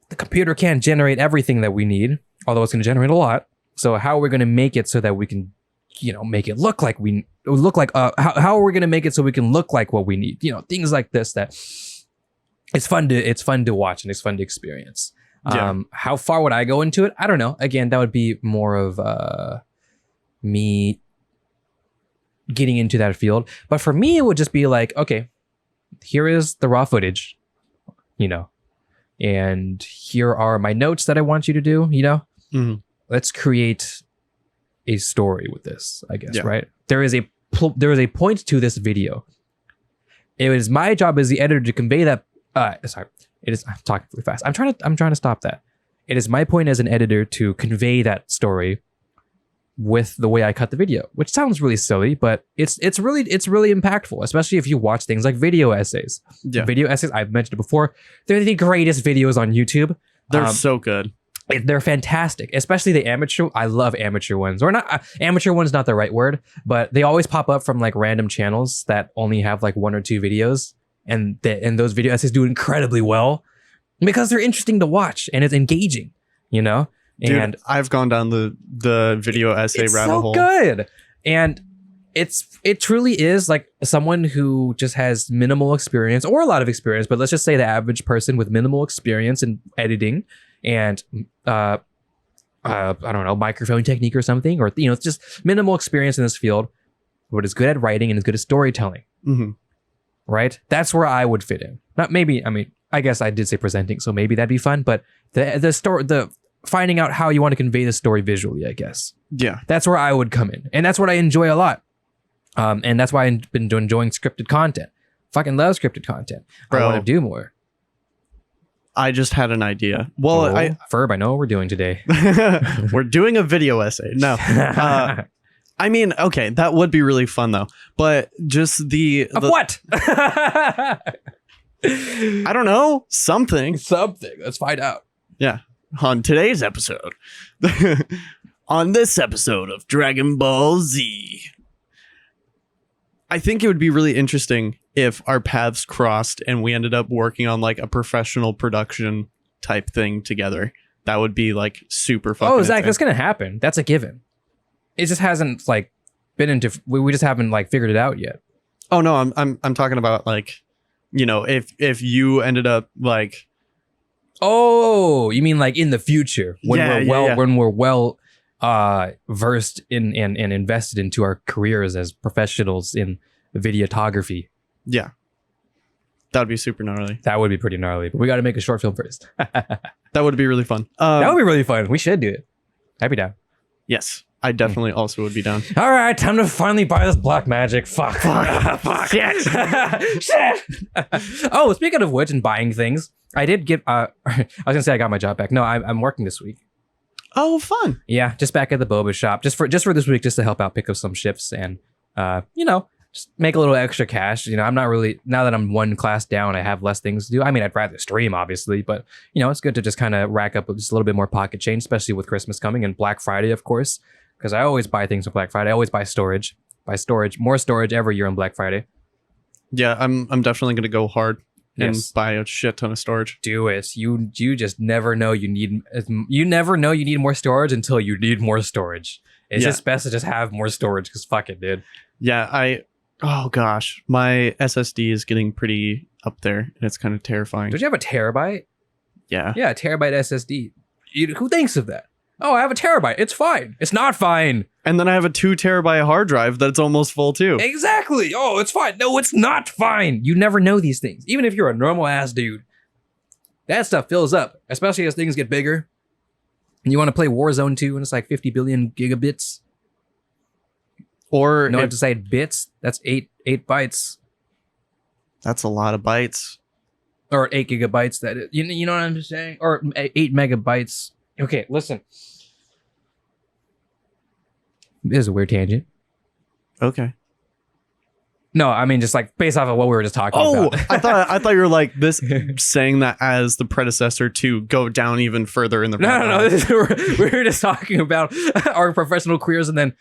the computer can't generate everything that we need, although it's going to generate a lot. So how are we going to make it so that we can, you know, make it look like how are we going to make it so we can look like what we need? You know, things like this that it's fun to watch, and it's fun to experience. How far would I go into it? I don't know. Again, that would be more of me getting into that field. But for me, it would just be like, okay, here is the raw footage, you know, and here are my notes that I want you to do, you know. Let's create a story with this, I guess, right? There is a point to this video. It is my job as the editor to convey that. Sorry, it is. I'm talking really fast. I'm trying to stop that. It is my point as an editor to convey that story with the way I cut the video, which sounds really silly, but it's really impactful, especially if you watch things like video essays.
Yeah.
Video essays, I've mentioned it before, they're the greatest videos on YouTube.
They're so good.
They're fantastic, especially the amateur. I love amateur ones, or not. Amateur one's not the right word, but they always pop up from like random channels that only have like 1 or 2 videos, and those video essays do incredibly well because they're interesting to watch and it's engaging, you know.
Dude,
and
I've gone down the video essay rabbit hole.
It's so good, and it truly is like someone who just has minimal experience or a lot of experience, but let's just say the average person with minimal experience in editing and I don't know, microphone technique or something, or it's just minimal experience in this field, but is good at writing and is good at storytelling.
Mm-hmm.
Right? That's where I would fit in. Not maybe. I mean, I guess I did say presenting, so maybe that'd be fun. But the finding out how you want to convey the story visually, I guess.
Yeah,
that's where I would come in, and that's what I enjoy a lot. And that's why I've been enjoying scripted content. Fucking love scripted content.
Bro,
I want to do more.
I just had an idea. Well,
Ferb, I know what we're doing today.
We're doing a video essay. No. I mean, okay, that would be really fun though. But just the
what?
I don't know. Something.
Let's find out.
Yeah. On today's episode. On this episode of Dragon Ball Z. I think it would be really interesting if our paths crossed and we ended up working on like a professional production type thing together. That would be like super fucking.
Oh, Zach, that's gonna happen. That's a given. It just hasn't like been into. We just haven't like figured it out yet.
Oh no, I'm talking about like, if you ended up like.
Oh, you mean like in the future when we're well versed in and invested into our careers as professionals in videography.
Yeah. That would be super gnarly.
That would be pretty gnarly, but we got to make a short film first.
That would be really fun.
That would be really fun. We should do it. I'd be down.
Yes, I definitely also would be down.
All right, time to finally buy this black magic. Fuck. Shit. Shit. Oh, speaking of which, and buying things, I did get. I was gonna say I got my job back. No, I'm working this week.
Oh, fun.
Yeah, just back at the boba shop, just for this week, just to help out, pick up some shifts, and just make a little extra cash. I'm not really, now that I'm one class down, I have less things to do. I mean, I'd rather stream, obviously, but it's good to just kind of rack up just a little bit more pocket change, especially with Christmas coming and Black Friday, of course, because I always buy things on Black Friday. I always buy storage, more storage every year on Black Friday.
Yeah, I'm definitely gonna go hard and buy a shit ton of storage.
Do it. You just never know you need more storage until you need more storage. It's just best to just have more storage because fuck it, dude.
Yeah, oh gosh, my SSD is getting pretty up there and it's kind of terrifying.
Don't you have a terabyte?
Yeah.
Yeah, a terabyte SSD. Who thinks of that? Oh, I have a terabyte. It's fine. It's not fine.
And then I have a 2 terabyte hard drive that's almost full too.
Exactly. Oh, it's fine. No, it's not fine. You never know these things. Even if you're a normal ass dude, that stuff fills up, especially as things get bigger. And you want to play Warzone 2 and it's like 50 billion gigabits.
Or
I have to say bits. That's 8 bytes.
That's a lot of bytes.
Or 8 gigabytes. You know what I'm saying? Or 8 megabytes. Okay, listen. This is a weird tangent.
Okay.
No, I mean just like based off of what we were just talking about.
I thought you were like this saying that as the predecessor to go down even further in the
No. We were just talking about our professional careers, and then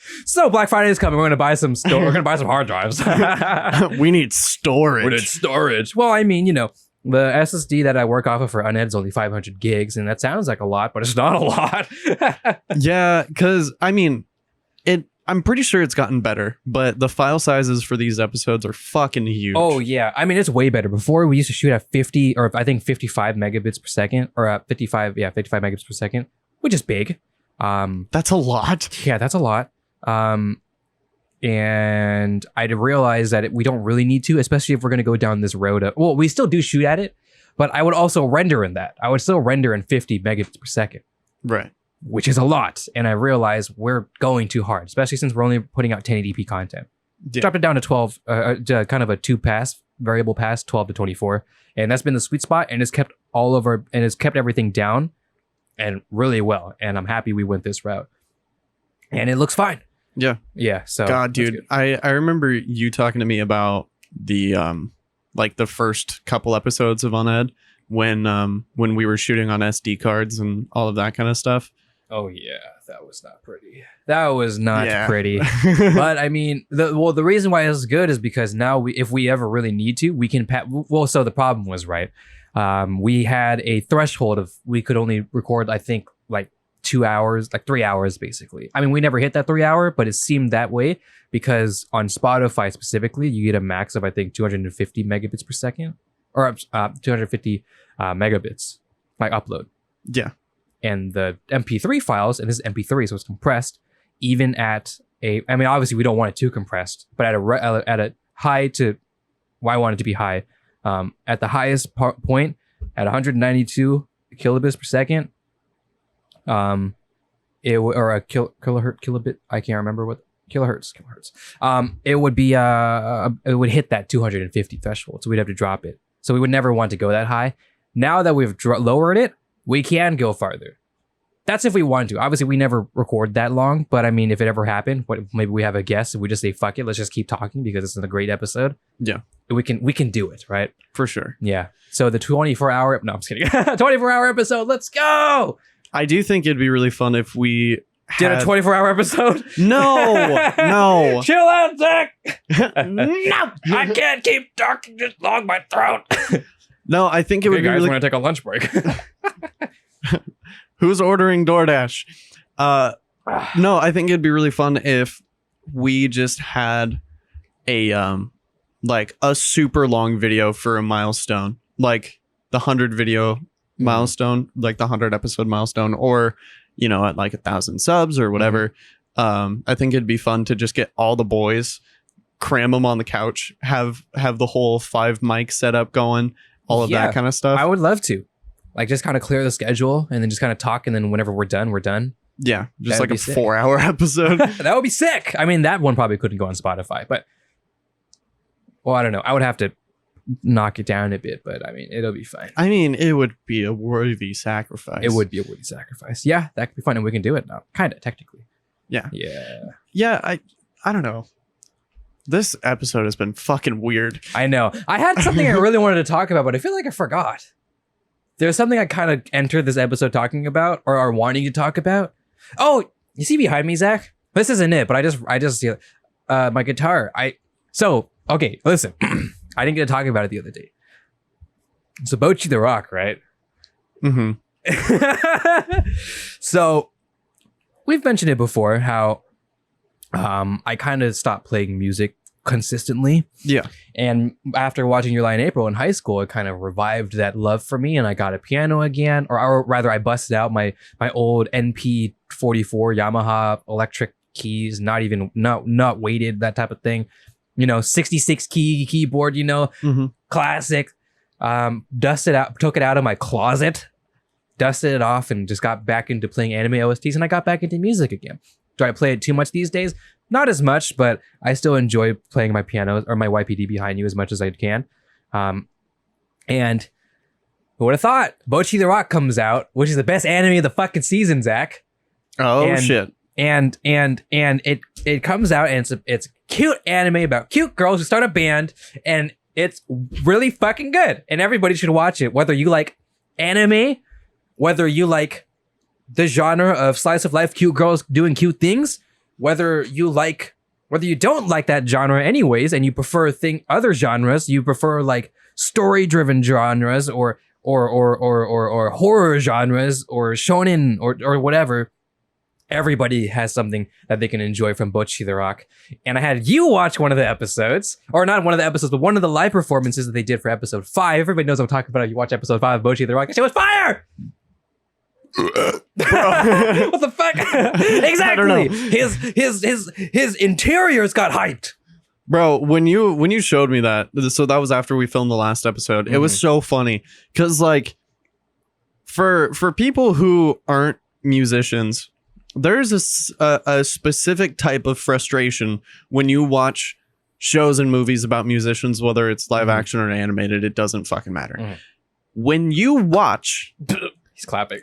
Black Friday is coming. We're gonna buy some we're gonna buy some hard drives.
We need storage.
Well, I mean, the SSD that I work off of for uned is only 500 gigs, and that sounds like a lot, but it's not a lot.
Yeah, because I mean, I'm pretty sure it's gotten better, but the file sizes for these episodes are fucking huge.
Oh yeah, I mean it's way better. Before we used to shoot at 50 or I think 55 megabits per second, or 55 megabits per second, which is big.
That's a lot.
Yeah, that's a lot. And I realized that we don't really need to, especially if we're going to go down this road of, well, we still do shoot at it, but I would also render in that. I would still render in 50 megabits per second.
Right.
Which is a lot. And I realized we're going too hard, especially since we're only putting out 1080p content. Yeah. Dropped it down to 12, kind of a 2-pass, variable pass, 12 to 24. And that's been the sweet spot, and it's kept everything down and really well. And I'm happy we went this route. and it looks fine.
Yeah.
So
God, dude, I remember you talking to me about the like the first couple episodes of Uned when we were shooting on SD cards and all of that kind of stuff.
Oh yeah, that was not pretty. That was not pretty. But I mean, the reason why this is good is because now if we ever really need to, we can. So the problem was we had a threshold of we could only record, I think, like 2 hours, like 3 hours, basically. I mean, we never hit that 3 hour, but it seemed that way because on Spotify specifically, you get a max of, I think, 250 megabits per second or 250 megabits by upload.
Yeah.
And the MP3 files, and this is MP3, so it's compressed, even at I mean, obviously we don't want it too compressed, but at a high to, well, I want it to be high, at the highest point, at 192 kilobits per second, or a kilobit, I can't remember what, kilohertz. It would be, it would hit that 250 threshold, so we'd have to drop it. So we would never want to go that high. Now that we've lowered it, we can go farther. That's if we want to. Obviously, we never record that long, but I mean, if it ever happened, maybe we have a guest and we just say, fuck it, let's just keep talking because it's a great episode.
Yeah.
We can do it, right?
For sure.
Yeah. So the 24-hour, no, I'm just kidding. 24-hour episode, let's go!
I do think it'd be really fun if we
did a 24-hour episode?
No.
Chill out, Zach!
No!
I can't keep talking this long, my throat.
No, I think it would be
guys,
really...
want to take a lunch break.
Who's ordering DoorDash? No, I think it'd be really fun if we just had a like a super long video for a milestone, like the 100 video milestone, like the 100 episode milestone, or you know, at like 1,000 subs or whatever. I think it'd be fun to just get all the boys, cram them on the couch, have the whole 5 mic setup going. All of that kind of stuff.
I would love to. Like, just kind of clear the schedule and then just kind of talk. And then whenever we're done, we're done.
Yeah. Just like a 4-hour episode.
That would be sick. I mean, that one probably couldn't go on Spotify. But, well, I don't know. I would have to knock it down a bit. But, I mean, it'll be fine.
I mean, it would be a worthy sacrifice.
It would be a worthy sacrifice. Yeah, that could be fun. And we can do it now. Kind of, technically.
Yeah.
Yeah.
Yeah, I don't know. This episode has been fucking weird.
I know. I had something I really wanted to talk about, but I feel like I forgot. There's something I kind of entered this episode talking about or wanting to talk about. Oh, you see behind me, Zach? This isn't it, but I just my guitar. Okay, listen. I didn't get to talk about it the other day. It's a Bocchi the Rock, right?
Mm-hmm.
So we've mentioned it before how I kind of stopped playing music consistently.
Yeah.
And after watching Your Lie in April in high school, it kind of revived that love for me, and I got a piano again, or rather I busted out my old NP44 Yamaha electric keys, not weighted, that type of thing. You know, 66 key keyboard, you know, classic. Dusted out, took it out of my closet, dusted it off, and just got back into playing anime OSTs, and I got back into music again. Do I play it too much these days? Not as much, but I still enjoy playing my piano or my YPD behind you as much as I can. And who would have thought? Bocchi the Rock comes out, which is the best anime of the fucking season, Zach.
Oh, shit.
And it comes out, and it's a cute anime about cute girls who start a band, and it's really fucking good. And everybody should watch it, whether you like anime, whether you like the genre of slice of life, cute girls doing cute things, whether you don't like that genre anyways, and you prefer other genres, you prefer like story-driven genres or horror genres or shonen or whatever. Everybody has something that they can enjoy from Bocchi the Rock. And I had you watch one of the episodes, or not one of the episodes, but one of the live performances that they did for episode 5. Everybody knows what I'm talking about. If you watch episode 5 of Bocchi the Rock, it was fire! What the fuck? Exactly. His interiors got hyped.
Bro, when you showed me that, so that was after we filmed the last episode. It was so funny because like for people who aren't musicians, there's a specific type of frustration when you watch shows and movies about musicians, whether it's live action or animated, it doesn't fucking matter. When you watch
He's clapping.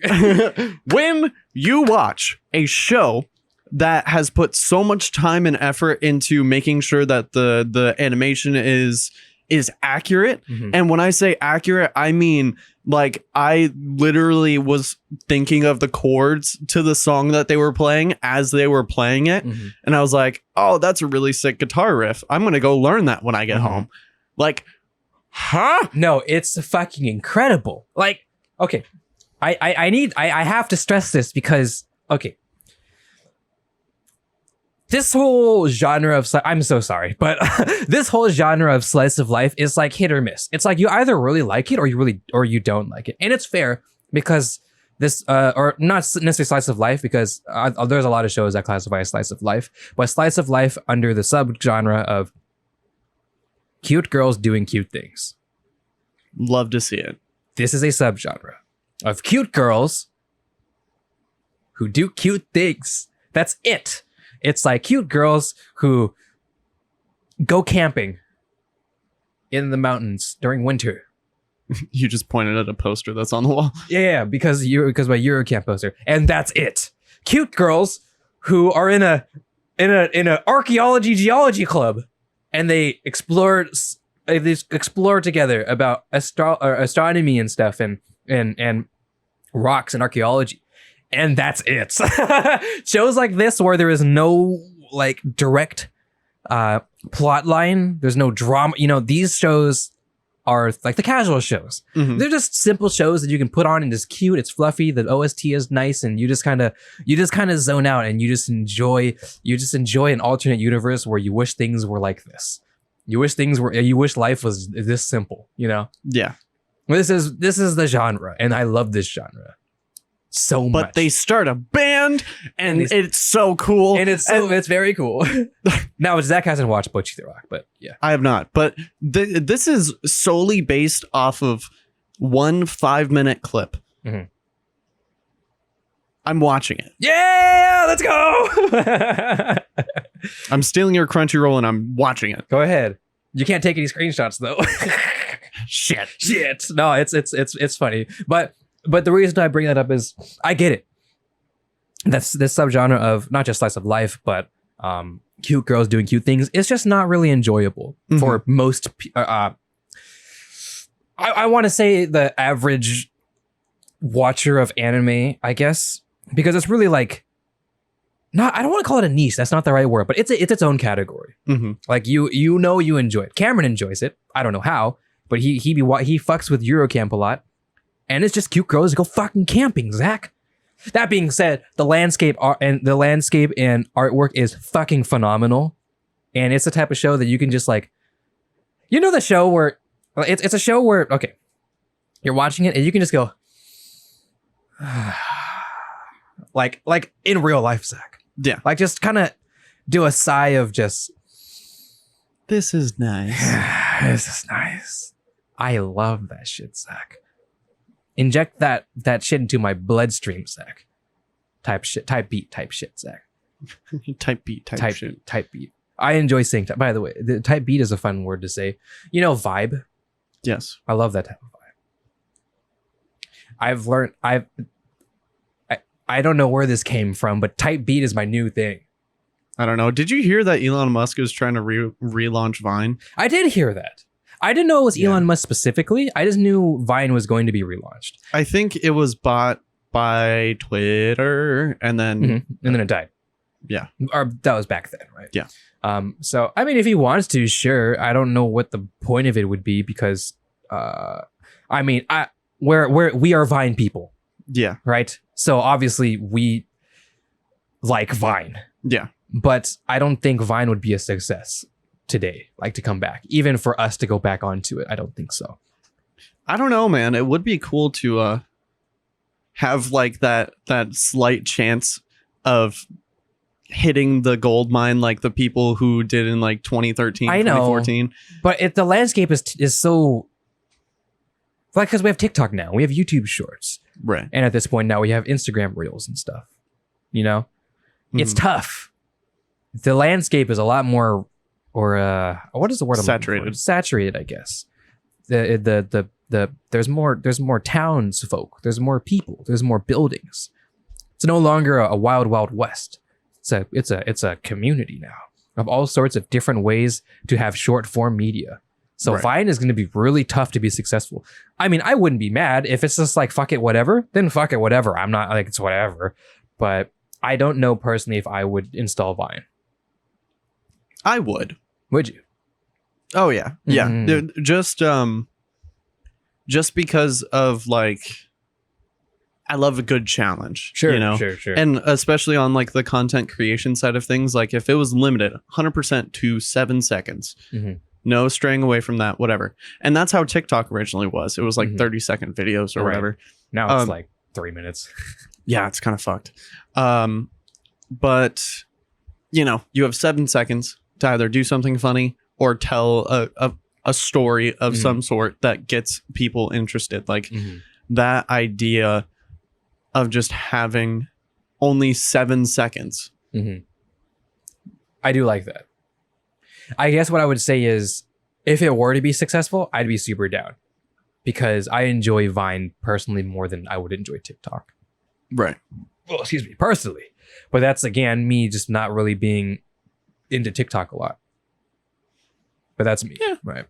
When you watch a show that has put so much time and effort into making sure that the animation is accurate. And when I say accurate, I mean like I literally was thinking of the chords to the song that they were playing as they were playing it. And I was like, oh, that's a really sick guitar riff. I'm going to go learn that when I get home. Like, huh?
No, it's fucking incredible. Like, okay, I have to stress this because, okay, this whole genre of I'm so sorry, but this whole genre of slice of life is like hit or miss. It's like you either really like it or you don't like it, and it's fair because this or not necessarily slice of life because there's a lot of shows that classify as slice of life, but slice of life under the subgenre of cute girls doing cute things.
Love to see it.
This is a subgenre of cute girls who do cute things. That's it. It's like cute girls who go camping in the mountains during winter.
You just pointed at a poster that's on the wall.
Yeah, because my Eurocamp poster, and that's it. Cute girls who are in a archaeology geology club, and they explore together about astronomy and stuff, and rocks and archaeology. And that's it. Shows like this where there is no like direct plot line, there's no drama. You know, these shows are like the casual shows. They're just simple shows that you can put on and it's cute, it's fluffy, the OST is nice, and you just kind of zone out and you just enjoy an alternate universe where you wish things were like this. You wish life was this simple, you know?
Yeah.
This is the genre, and I love this genre so much.
But they start a band, and it's so cool.
And it's very cool. Now, Zach hasn't watched Bocchi the Rock, but yeah.
I have not. But this is solely based off of one 5-minute clip. I'm watching it.
Yeah, let's go.
I'm stealing your Crunchyroll, and I'm watching it.
Go ahead. You can't take any screenshots, though. Shit. No, it's funny. But the reason I bring that up is I get it. That's this subgenre of not just slice of life, but cute girls doing cute things. It's just not really enjoyable for most. I want to say the average watcher of anime, I guess, because it's really like I don't want to call it a niche. That's not the right word, but it's its own category. Like you enjoy it. Cameron enjoys it. I don't know how, but he fucks with Eurocamp a lot. And it's just cute girls who go fucking camping, Zach. That being said, the landscape and artwork is fucking phenomenal. And it's the type of show that you can just like, you know, the show where it's a show where, okay, you're watching it and you can just go, like in real life, Zach.
Yeah.
Like just kind of do a sigh of just,
this is nice.
This is nice. I love that shit, Zach. Inject that shit into my bloodstream, Zach. Type beat, Zach.
Type beat, shit.
Type beat. I enjoy saying by the way, the type beat is a fun word to say. You know, vibe.
Yes.
I love that type of vibe. I don't know where this came from, but type beat is my new thing.
I don't know. Did you hear that Elon Musk is trying to relaunch Vine?
I did hear that. I didn't know it was Elon Musk specifically. I just knew Vine was going to be relaunched.
I think it was bought by Twitter and then
it died.
Yeah.
Or that was back then, right?
Yeah.
So I mean, if he wants to, sure. I don't know what the point of it would be because I mean, we are Vine people.
Yeah.
Right? So obviously we like Vine.
Yeah.
But I don't think Vine would be a success today, like to come back. Even for us to go back onto it, I don't think so.
I don't know, man. It would be cool to have like that slight chance of hitting the gold mine like the people who did in like 2013,
I know,
2014.
But the landscape is so like, because we have TikTok now, we have YouTube shorts.
Right.
And at this point now we have Instagram reels and stuff. You know? It's tough. The landscape is a lot more, or what is the word?
Saturated.
Saturated, I guess. There's more townsfolk. There's more people. There's more buildings. It's no longer a wild, wild west. It's a community now of all sorts of different ways to have short form media. So
Right.
Vine is going to be really tough to be successful. I mean, I wouldn't be mad if it's just like, fuck it, whatever, then fuck it, whatever. I'm not like, it's whatever. But I don't know personally if I would install Vine.
I would.
Would you?
Oh yeah. Yeah.
Mhm.
Just because of like, I love a good challenge.
Sure,
You know?
sure.
And especially on like the content creation side of things, like if it was limited 100% to 7 seconds,
Mhm.
no straying away from that, whatever. And that's how TikTok originally was. It was like
Mhm.
30-second videos or
Right.
whatever.
Now it's like 3 minutes.
Yeah, it's kind of fucked. But you have 7 seconds to either do something funny or tell a story of
Mhm.
some sort that gets people interested. Like
Mhm.
that idea of just having only 7 seconds.
Mhm. I do like that. I guess what I would say is, if it were to be successful, I'd be super down, because I enjoy Vine personally more than I would enjoy TikTok.
Right.
Well, excuse me, personally. But that's, again, me just not really being into TikTok a lot. But that's me.
Yeah.
Right.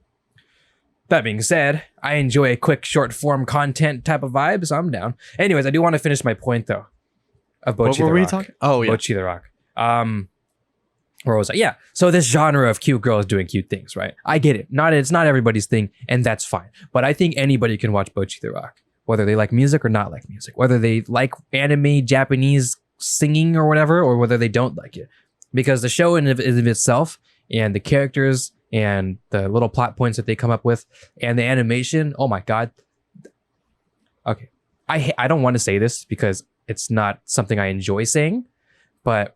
That being said, I enjoy a quick short form content type of vibe, so I'm down. Anyways, I do want to finish my point though of Bocchi
What
the
were we
Rock.
talking? Oh yeah.
Bocchi the Rock. Where was I? Yeah. So this genre of cute girls doing cute things, right? I get it. It's not everybody's thing, and that's fine. But I think anybody can watch Bocchi the Rock, whether they like music or not like music, whether they like anime, Japanese singing or whatever, or whether they don't like it. Because the show in of itself, and the characters and the little plot points that they come up with, and the animation, oh my god. Okay. I don't want to say this because it's not something I enjoy saying, but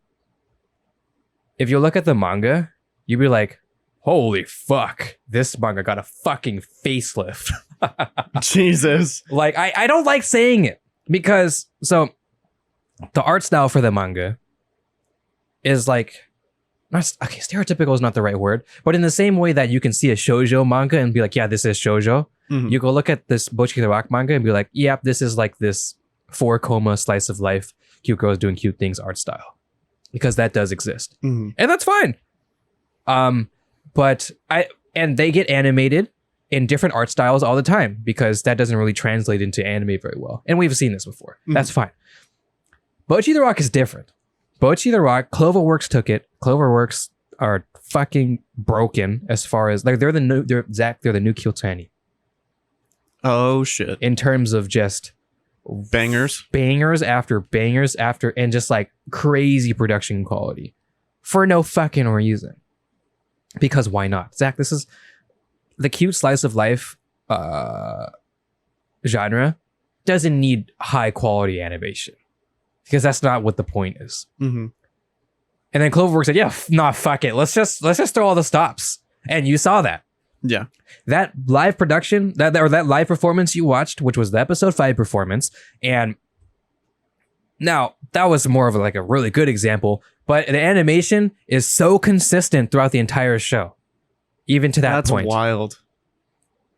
if you look at the manga, you'd be like, holy fuck, this manga got a fucking facelift.
Jesus.
Like, I don't like saying it because, so the art style for the manga is like, stereotypical is not the right word, but in the same way that you can see a shoujo manga and be like, yeah, this is shoujo.
Mhm.
You go look at this Bocchi the Rock manga and be like, yep, this is like this 4-coma slice of life, cute girls doing cute things art style. Because that does exist.
Mhm.
And that's fine. But they get animated in different art styles all the time, because that doesn't really translate into anime very well. And we've seen this before.
Mhm.
That's fine. Bocchi the Rock is different. Bocchi the Rock, Cloverworks took it. Cloverworks are fucking broken as far as, like, they're the new Kyotani
Oh shit.
in terms of just
Bangers.
bangers after bangers after, and just like crazy production quality for no fucking reason. Because why not? Zach, this is the cute slice of life genre doesn't need high quality animation, because that's not what the point is.
Mm-hmm.
And then Cloverworks said, yeah, nah, fuck it. Let's just throw all the stops. And you saw that.
Yeah.
That live production, that live performance you watched, which was the episode 5 performance, and now that was more of a really good example, but the animation is so consistent throughout the entire show, even to that
That's
point.
wild.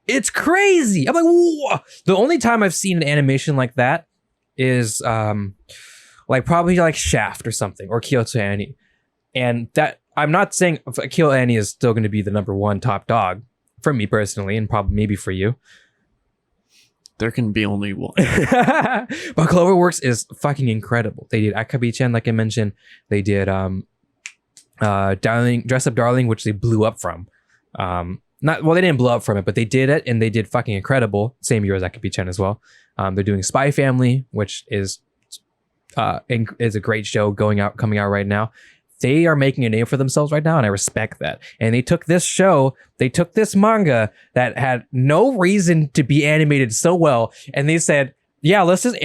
It's crazy. I'm like, whoa. The only time I've seen an animation like that is probably like Shaft or something, or Kyoto Annie. And that, I'm not saying Kyoto Annie is still going to be the number one top dog for me personally, and probably maybe for you.
There can be only one.
But Cloverworks is fucking incredible. They did Akabi-chan, like I mentioned. They did Dress Up Darling, which they blew up from. They didn't blow up from it, but they did it, and they did fucking incredible. Same year as Akabi-chan as well. They're doing Spy Family, which is a great show coming out right now. They are making a name for themselves right now, and I respect that. And they took this manga that had no reason to be animated so well, and they said, yeah, let's just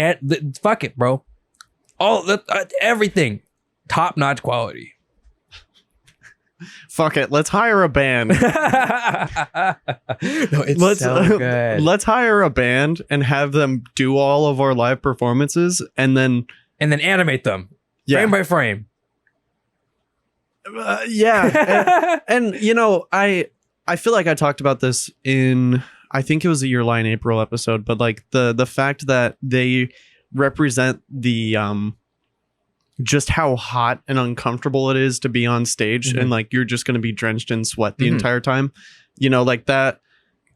fuck it, bro. Everything top-notch quality.
Fuck it. Let's hire a band.
It's so good.
Let's hire a band and have them do all of our live performances, and then
animate them frame by frame.
Yeah. and I feel like I talked about this in, I think it was a Your Line April episode, but like the fact that they represent the just how hot and uncomfortable it is to be on stage and like you're just going to be drenched in sweat the entire time, you know, like that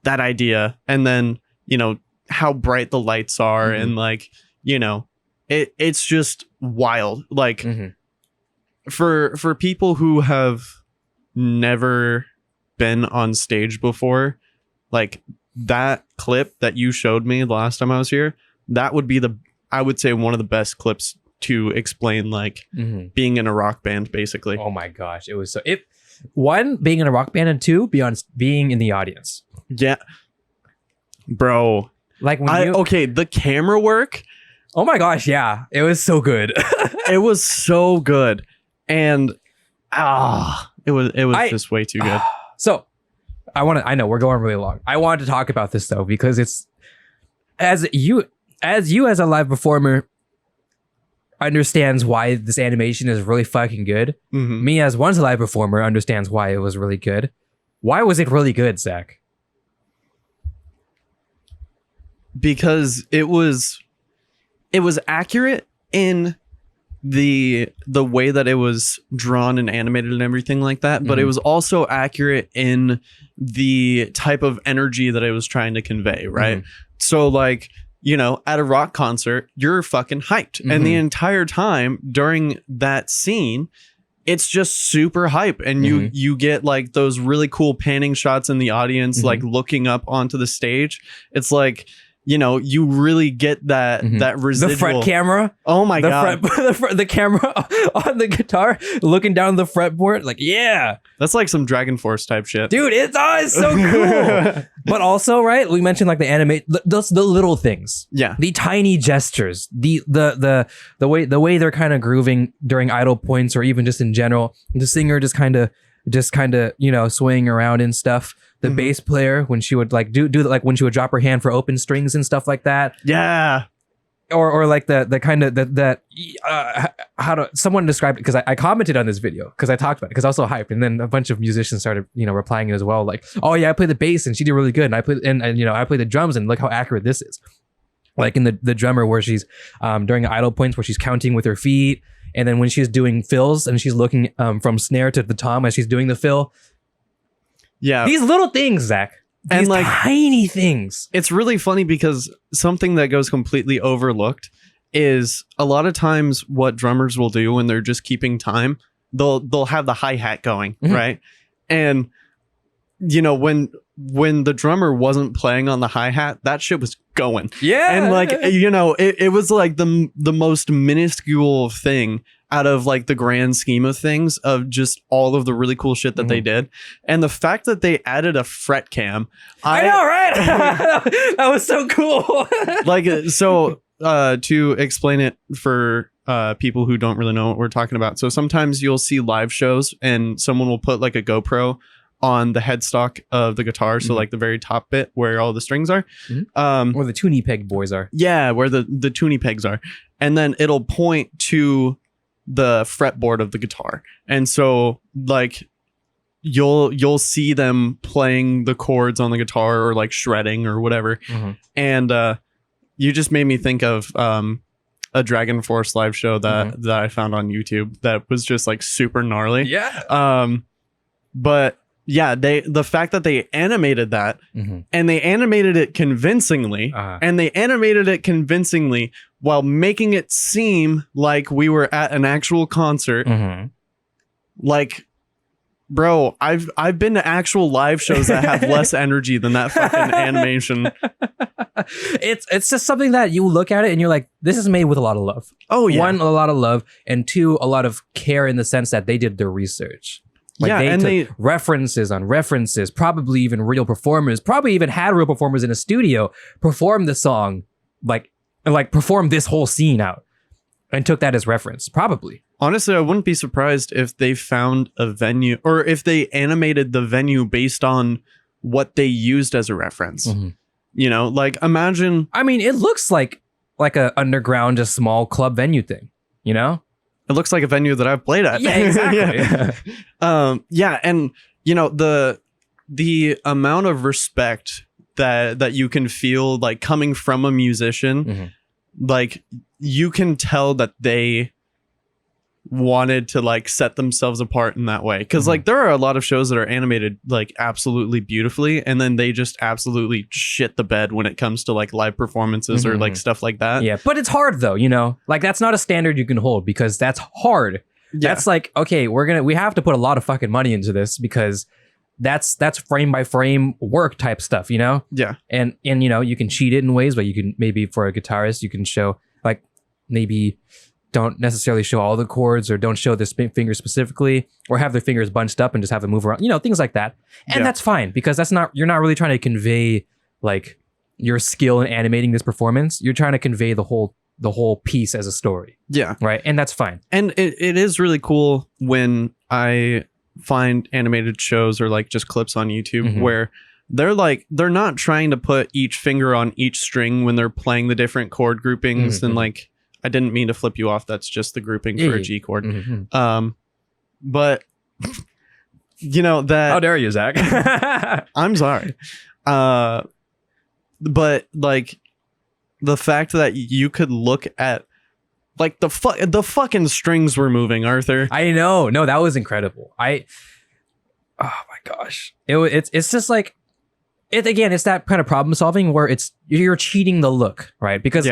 idea. And then, you know, how bright the lights are and like, you know, it's just wild. Like for people who have never been on stage before, like that clip that you showed me the last time I was here, that would be I would say one of the best clips to explain like being in a rock band, basically.
Oh my gosh, it was one, being in a rock band, and two, being in the audience.
Yeah, bro.
Like
the camera work.
Oh my gosh, yeah, it was so good.
It was so good, and it was just way too good.
So I know we're going really long. I wanted to talk about this though because it's as a live performer understands why this animation is really fucking good. Me as once a live performer understands why it was really good. Why was it really good, Zach?
Because it was accurate in the way that it was drawn and animated and everything like that, but it was also accurate in the type of energy that it was trying to convey, right? So like, you know, at a rock concert, you're fucking hyped. And the entire time during that scene, it's just super hype. And you get like those really cool panning shots in the audience, like looking up onto the stage. It's like, you know, you really get that residual.
The fret camera.
Oh my God.
The camera on the guitar looking down the fretboard. Like, yeah.
That's like some Dragon Force type shit.
Dude, it's so cool. But also, right, we mentioned like the little things.
Yeah.
The tiny gestures. The way they're kind of grooving during idle points or even just in general. The singer just kind of, you know, swaying around and stuff. The bass player, when she would like do like when she would drop her hand for open strings and stuff like that.
Yeah.
Or like the kind of someone described it, because I commented on this video because I talked about it because I was so hyped, and then a bunch of musicians started, you know, replying it as well, like, oh yeah, I played the bass and she did really good, and I played and you know, I played the drums and look how accurate this is. Like in the drummer where she's during idle points where she's counting with her feet, and then when she's doing fills and she's looking from snare to the tom as she's doing the fill.
Yeah.
These little things, Zach. These
and like
tiny things.
It's really funny because something that goes completely overlooked is a lot of times what drummers will do when they're just keeping time, they'll have the hi-hat going, right? And you know, when the drummer wasn't playing on the hi-hat, that shit was going.
Yeah.
And like, you know, it was like the most minuscule thing out of like the grand scheme of things of just all of the really cool shit that they did. And the fact that they added a fret cam.
I know, right? That was so cool.
Like, so to explain it for people who don't really know what we're talking about. So sometimes you'll see live shows and someone will put like a GoPro on the headstock of the guitar, so like the very top bit where all the strings are,
where the tuning peg boys are.
Yeah, where the tuning pegs are, and then it'll point to the fretboard of the guitar, and so like you'll see them playing the chords on the guitar or like shredding or whatever, and you just made me think of a Dragon Force live show that I found on YouTube that was just like super gnarly.
Yeah.
But yeah, the fact that they animated that and they animated it convincingly and they animated it convincingly while making it seem like we were at an actual concert. Like, bro, I've been to actual live shows that have less energy than that fucking animation.
It's just something that you look at it and you're like, this is made with a lot of love.
Oh yeah.
One, a lot of love, and two, a lot of care in the sense that they did their research. Like
yeah,
and they references on references, probably even real performers, probably even had real performers in a studio perform the song, like perform this whole scene out and took that as reference, probably.
Honestly, I wouldn't be surprised if they found a venue or if they animated the venue based on what they used as a reference. You know, like imagine.
I mean, it looks like a underground, just small club venue thing, you know?
It looks like a venue that I've played at.
Yeah, exactly.
Yeah, and you know the amount of respect that you can feel like coming from a musician, like you can tell that they wanted to like set themselves apart in that way, because like there are a lot of shows that are animated like absolutely beautifully, and then they just absolutely shit the bed when it comes to like live performances or like stuff like that.
Yeah, but it's hard though, you know, like that's not a standard you can hold, because that's hard. That's like, okay, we have to put a lot of fucking money into this, because that's frame by frame work type stuff, you know?
Yeah.
And you know, you can cheat it in ways, but you can maybe, for a guitarist, you can show like maybe don't necessarily show all the chords, or don't show the finger specifically, or have their fingers bunched up and just have them move around, you know, things like that. And that's fine, because you're not really trying to convey like your skill in animating this performance. You're trying to convey the whole piece as a story. Yeah. Right. And that's fine.
And it is really cool when I find animated shows or like just clips on YouTube where they're not trying to put each finger on each string when they're playing the different chord groupings and like, I didn't mean to flip you off. That's just the grouping for a G chord. But you know that.
How dare you, Zach?
I'm sorry. But like the fact that you could look at like the fucking strings were moving, Arthur.
I know. No, that was incredible. Oh my gosh. It's just like it's that kind of problem solving where you're cheating the look, right? Because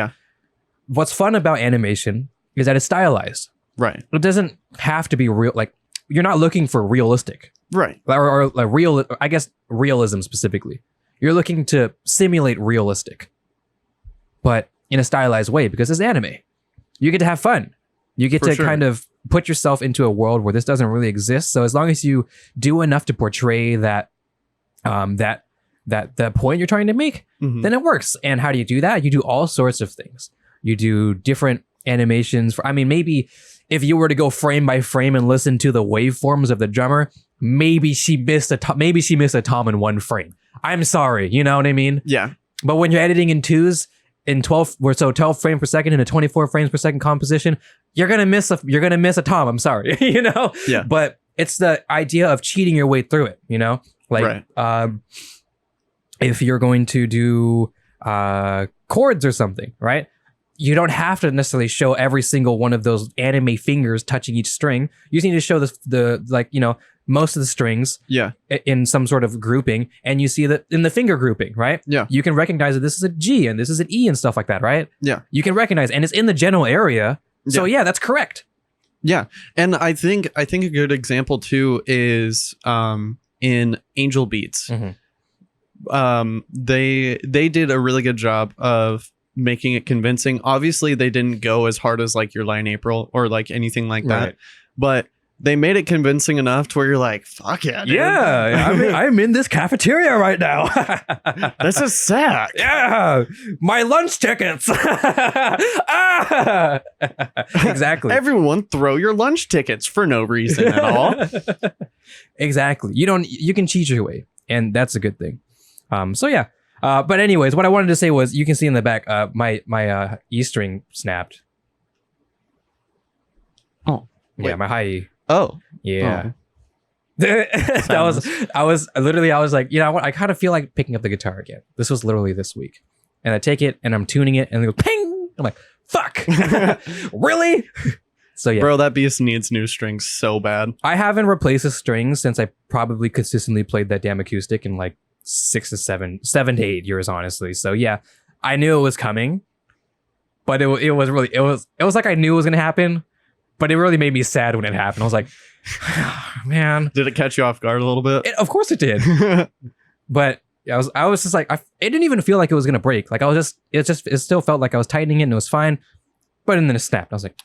what's fun about animation is that it's stylized.
Right.
It doesn't have to be real. Like, you're not looking for realistic.
Right.
Or like real, I guess realism specifically. You're looking to simulate realistic, but in a stylized way, because it's anime. You get to have fun. You get to kind of put yourself into a world where this doesn't really exist. So as long as you do enough to portray that point you're trying to make, then it works. And how do you do that? You do all sorts of things. You do different animations maybe if you were to go frame by frame and listen to the waveforms of the drummer, maybe she missed a tom in one frame. I'm sorry, you know what I mean?
Yeah.
But when you're editing in twos in 12 frames per second in a 24 frames per second composition, you're gonna miss a tom. I'm sorry, you know?
Yeah.
But it's the idea of cheating your way through it, you know? Like if you're going to do chords or something, right? You don't have to necessarily show every single one of those anime fingers touching each string. You just need to show the like, you know, most of the strings in some sort of grouping, and you see that in the finger grouping, right? Yeah. You can recognize that this is a G and this is an E and stuff like that, right? Yeah. You can recognize, and it's in the general area. So yeah, that's correct.
Yeah. And I think a good example too is in Angel Beats. They did a really good job of making it convincing. Obviously they didn't go as hard as like your Line April or like anything like that, but they made it convincing enough to where you're like, fuck yeah, dude.
Yeah, I'm in this cafeteria right now.
This is sad.
Yeah, my lunch tickets. Exactly.
Everyone throw your lunch tickets for no reason at all.
Exactly. You can cheat your way, and that's a good thing. So yeah. But anyways, what I wanted to say was, you can see in the back, my E string snapped.
Oh.
Yeah, my high E.
Oh.
Yeah. Oh. I was like, you know what? I kind of feel like picking up the guitar again. This was literally this week. And I take it and I'm tuning it and it goes ping. I'm like, fuck. Really? So yeah.
Bro, that beast needs new strings so bad.
I haven't replaced the strings since I probably consistently played that damn acoustic in like 7 to 8 years, honestly. So yeah, I knew it was coming, but it was like I knew it was gonna happen, but it really made me sad when it happened. I was like, oh, man.
Did it catch you off guard a little bit?
Of course it did. But I was just like, it didn't even feel like it was gonna break. Like it still felt like I was tightening it and it was fine, but then it snapped. I was like,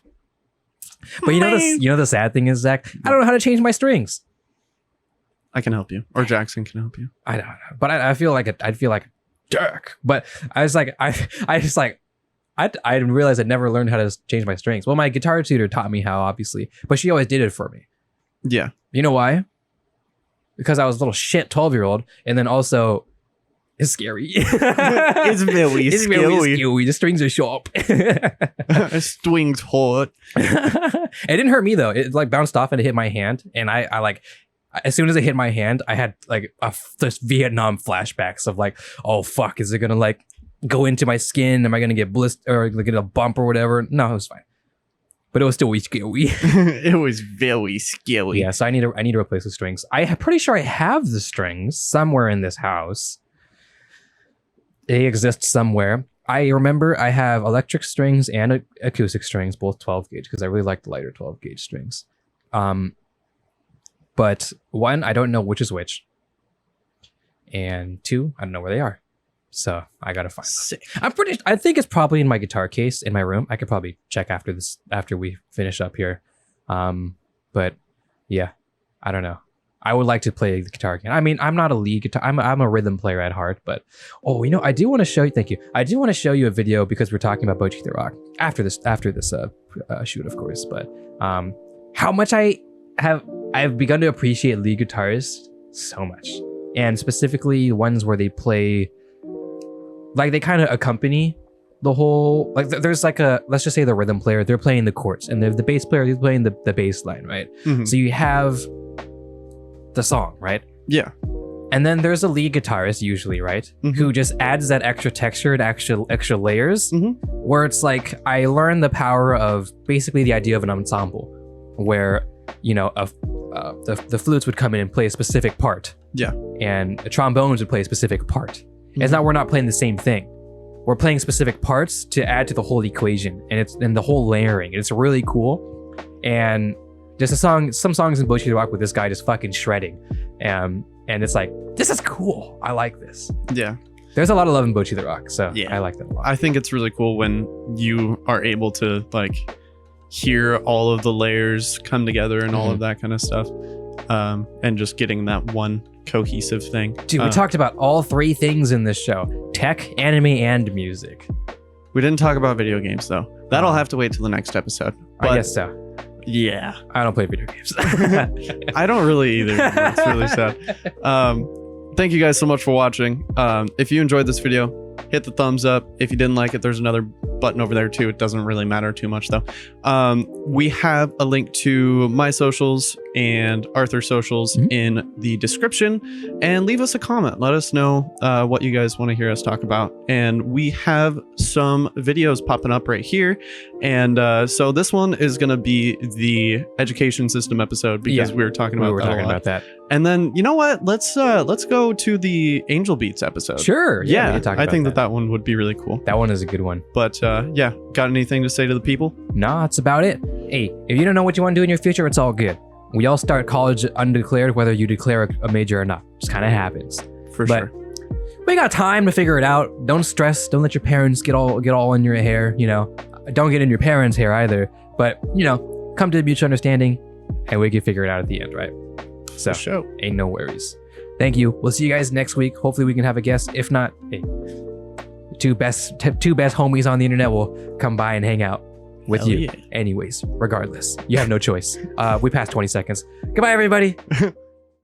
but you know the sad thing is, Zach, I don't know how to change my strings.
I can help you, or Jackson can help you.
I don't know, but I feel like I'd feel like a jerk. But I was like, I didn't realize I'd never learned how to change my strings. Well, my guitar tutor taught me how, obviously, but she always did it for me.
Yeah.
You know why? Because I was a little shit 12-year-old, and then also it's scary.
It's very scary.
The strings are sharp.
Strings hot.
It didn't hurt me though. It like bounced off and it hit my hand, and I like. As soon as it hit my hand, I had like this Vietnam flashbacks of like, oh fuck, is it gonna like go into my skin? Am I gonna get blistered or get a bump or whatever? No, it was fine. but it was still scary.
It was very scary.
Yeah, so I need to replace the strings. I'm pretty sure I have the strings somewhere in this house. They exist somewhere. I remember I have electric strings and acoustic strings, both 12 gauge, because I really like the lighter 12 gauge strings. But one, I don't know which is which. And two, I don't know where they are. So I gotta find them. I think it's probably in my guitar case in my room. I could probably check after we finish up here. But yeah, I don't know. I would like to play the guitar again. I mean, I'm not a lead guitar. I'm a rhythm player at heart, but I do want to show you. Thank you. I do want to show you a video because we're talking about Bocchi the Rock after this shoot, of course. But how much I've begun to appreciate lead guitarists so much, and specifically ones where they play, like they kind of accompany the whole, like there's like let's just say the rhythm player, they're playing the chords, and the bass player, they're playing the bass line, right? Mm-hmm. So you have the song, right?
Yeah.
And then there's a lead guitarist usually, right? Mm-hmm. Who just adds that extra texture and extra layers, mm-hmm. where it's like, I learned the power of basically the idea of an ensemble where, the flutes would come in and play a specific part.
Yeah.
And the trombones would play a specific part. Mm-hmm. It's not, we're not playing the same thing. We're playing specific parts to add to the whole equation, and the whole layering. It's really cool. And just some songs in Bocchi the Rock with this guy just fucking shredding. And it's like, this is cool. I like this.
Yeah.
There's a lot of love in Bocchi the Rock, so
yeah.
I like that a lot.
I think it's really cool when you are able to like hear all of the layers come together and all of that kind of stuff. And just getting that one cohesive thing.
Dude, we talked about all three things in this show: tech, anime, and music.
We didn't talk about video games though. That'll have to wait till the next episode.
I guess so.
Yeah.
I don't play video games.
I don't really either. That's really sad. Thank you guys so much for watching. If you enjoyed this video, hit the thumbs up. If you didn't like it, there's another button over there too. It doesn't really matter too much though. We have a link to my socials and Arthur's socials in the description, and leave us a comment. Let us know what you guys want to hear us talk about. And we have some videos popping up right here. And so this one is going to be the education system episode because we were talking about that. And then, you know what? Let's go to the Angel Beats episode.
Sure.
Yeah, I think that one would be really cool.
That one is a good one.
But yeah, got anything to say to the people?
Nah, that's about it. Hey, if you don't know what you want to do in your future, it's all good. We all start college undeclared, whether you declare a major or not. Just kind of happens.
For sure.
We got time to figure it out. Don't stress. Don't let your parents get all in your hair. Don't get in your parents' hair either. But come to a mutual understanding, and we can figure it out at the end, right? So ain't no worries. Thank you. We'll see you guys next week. Hopefully we can have a guest. If not, hey, two best homies on the internet will come by and hang out with you. Yeah. Anyways, regardless, you have no choice. We passed 20 seconds. Goodbye, everybody.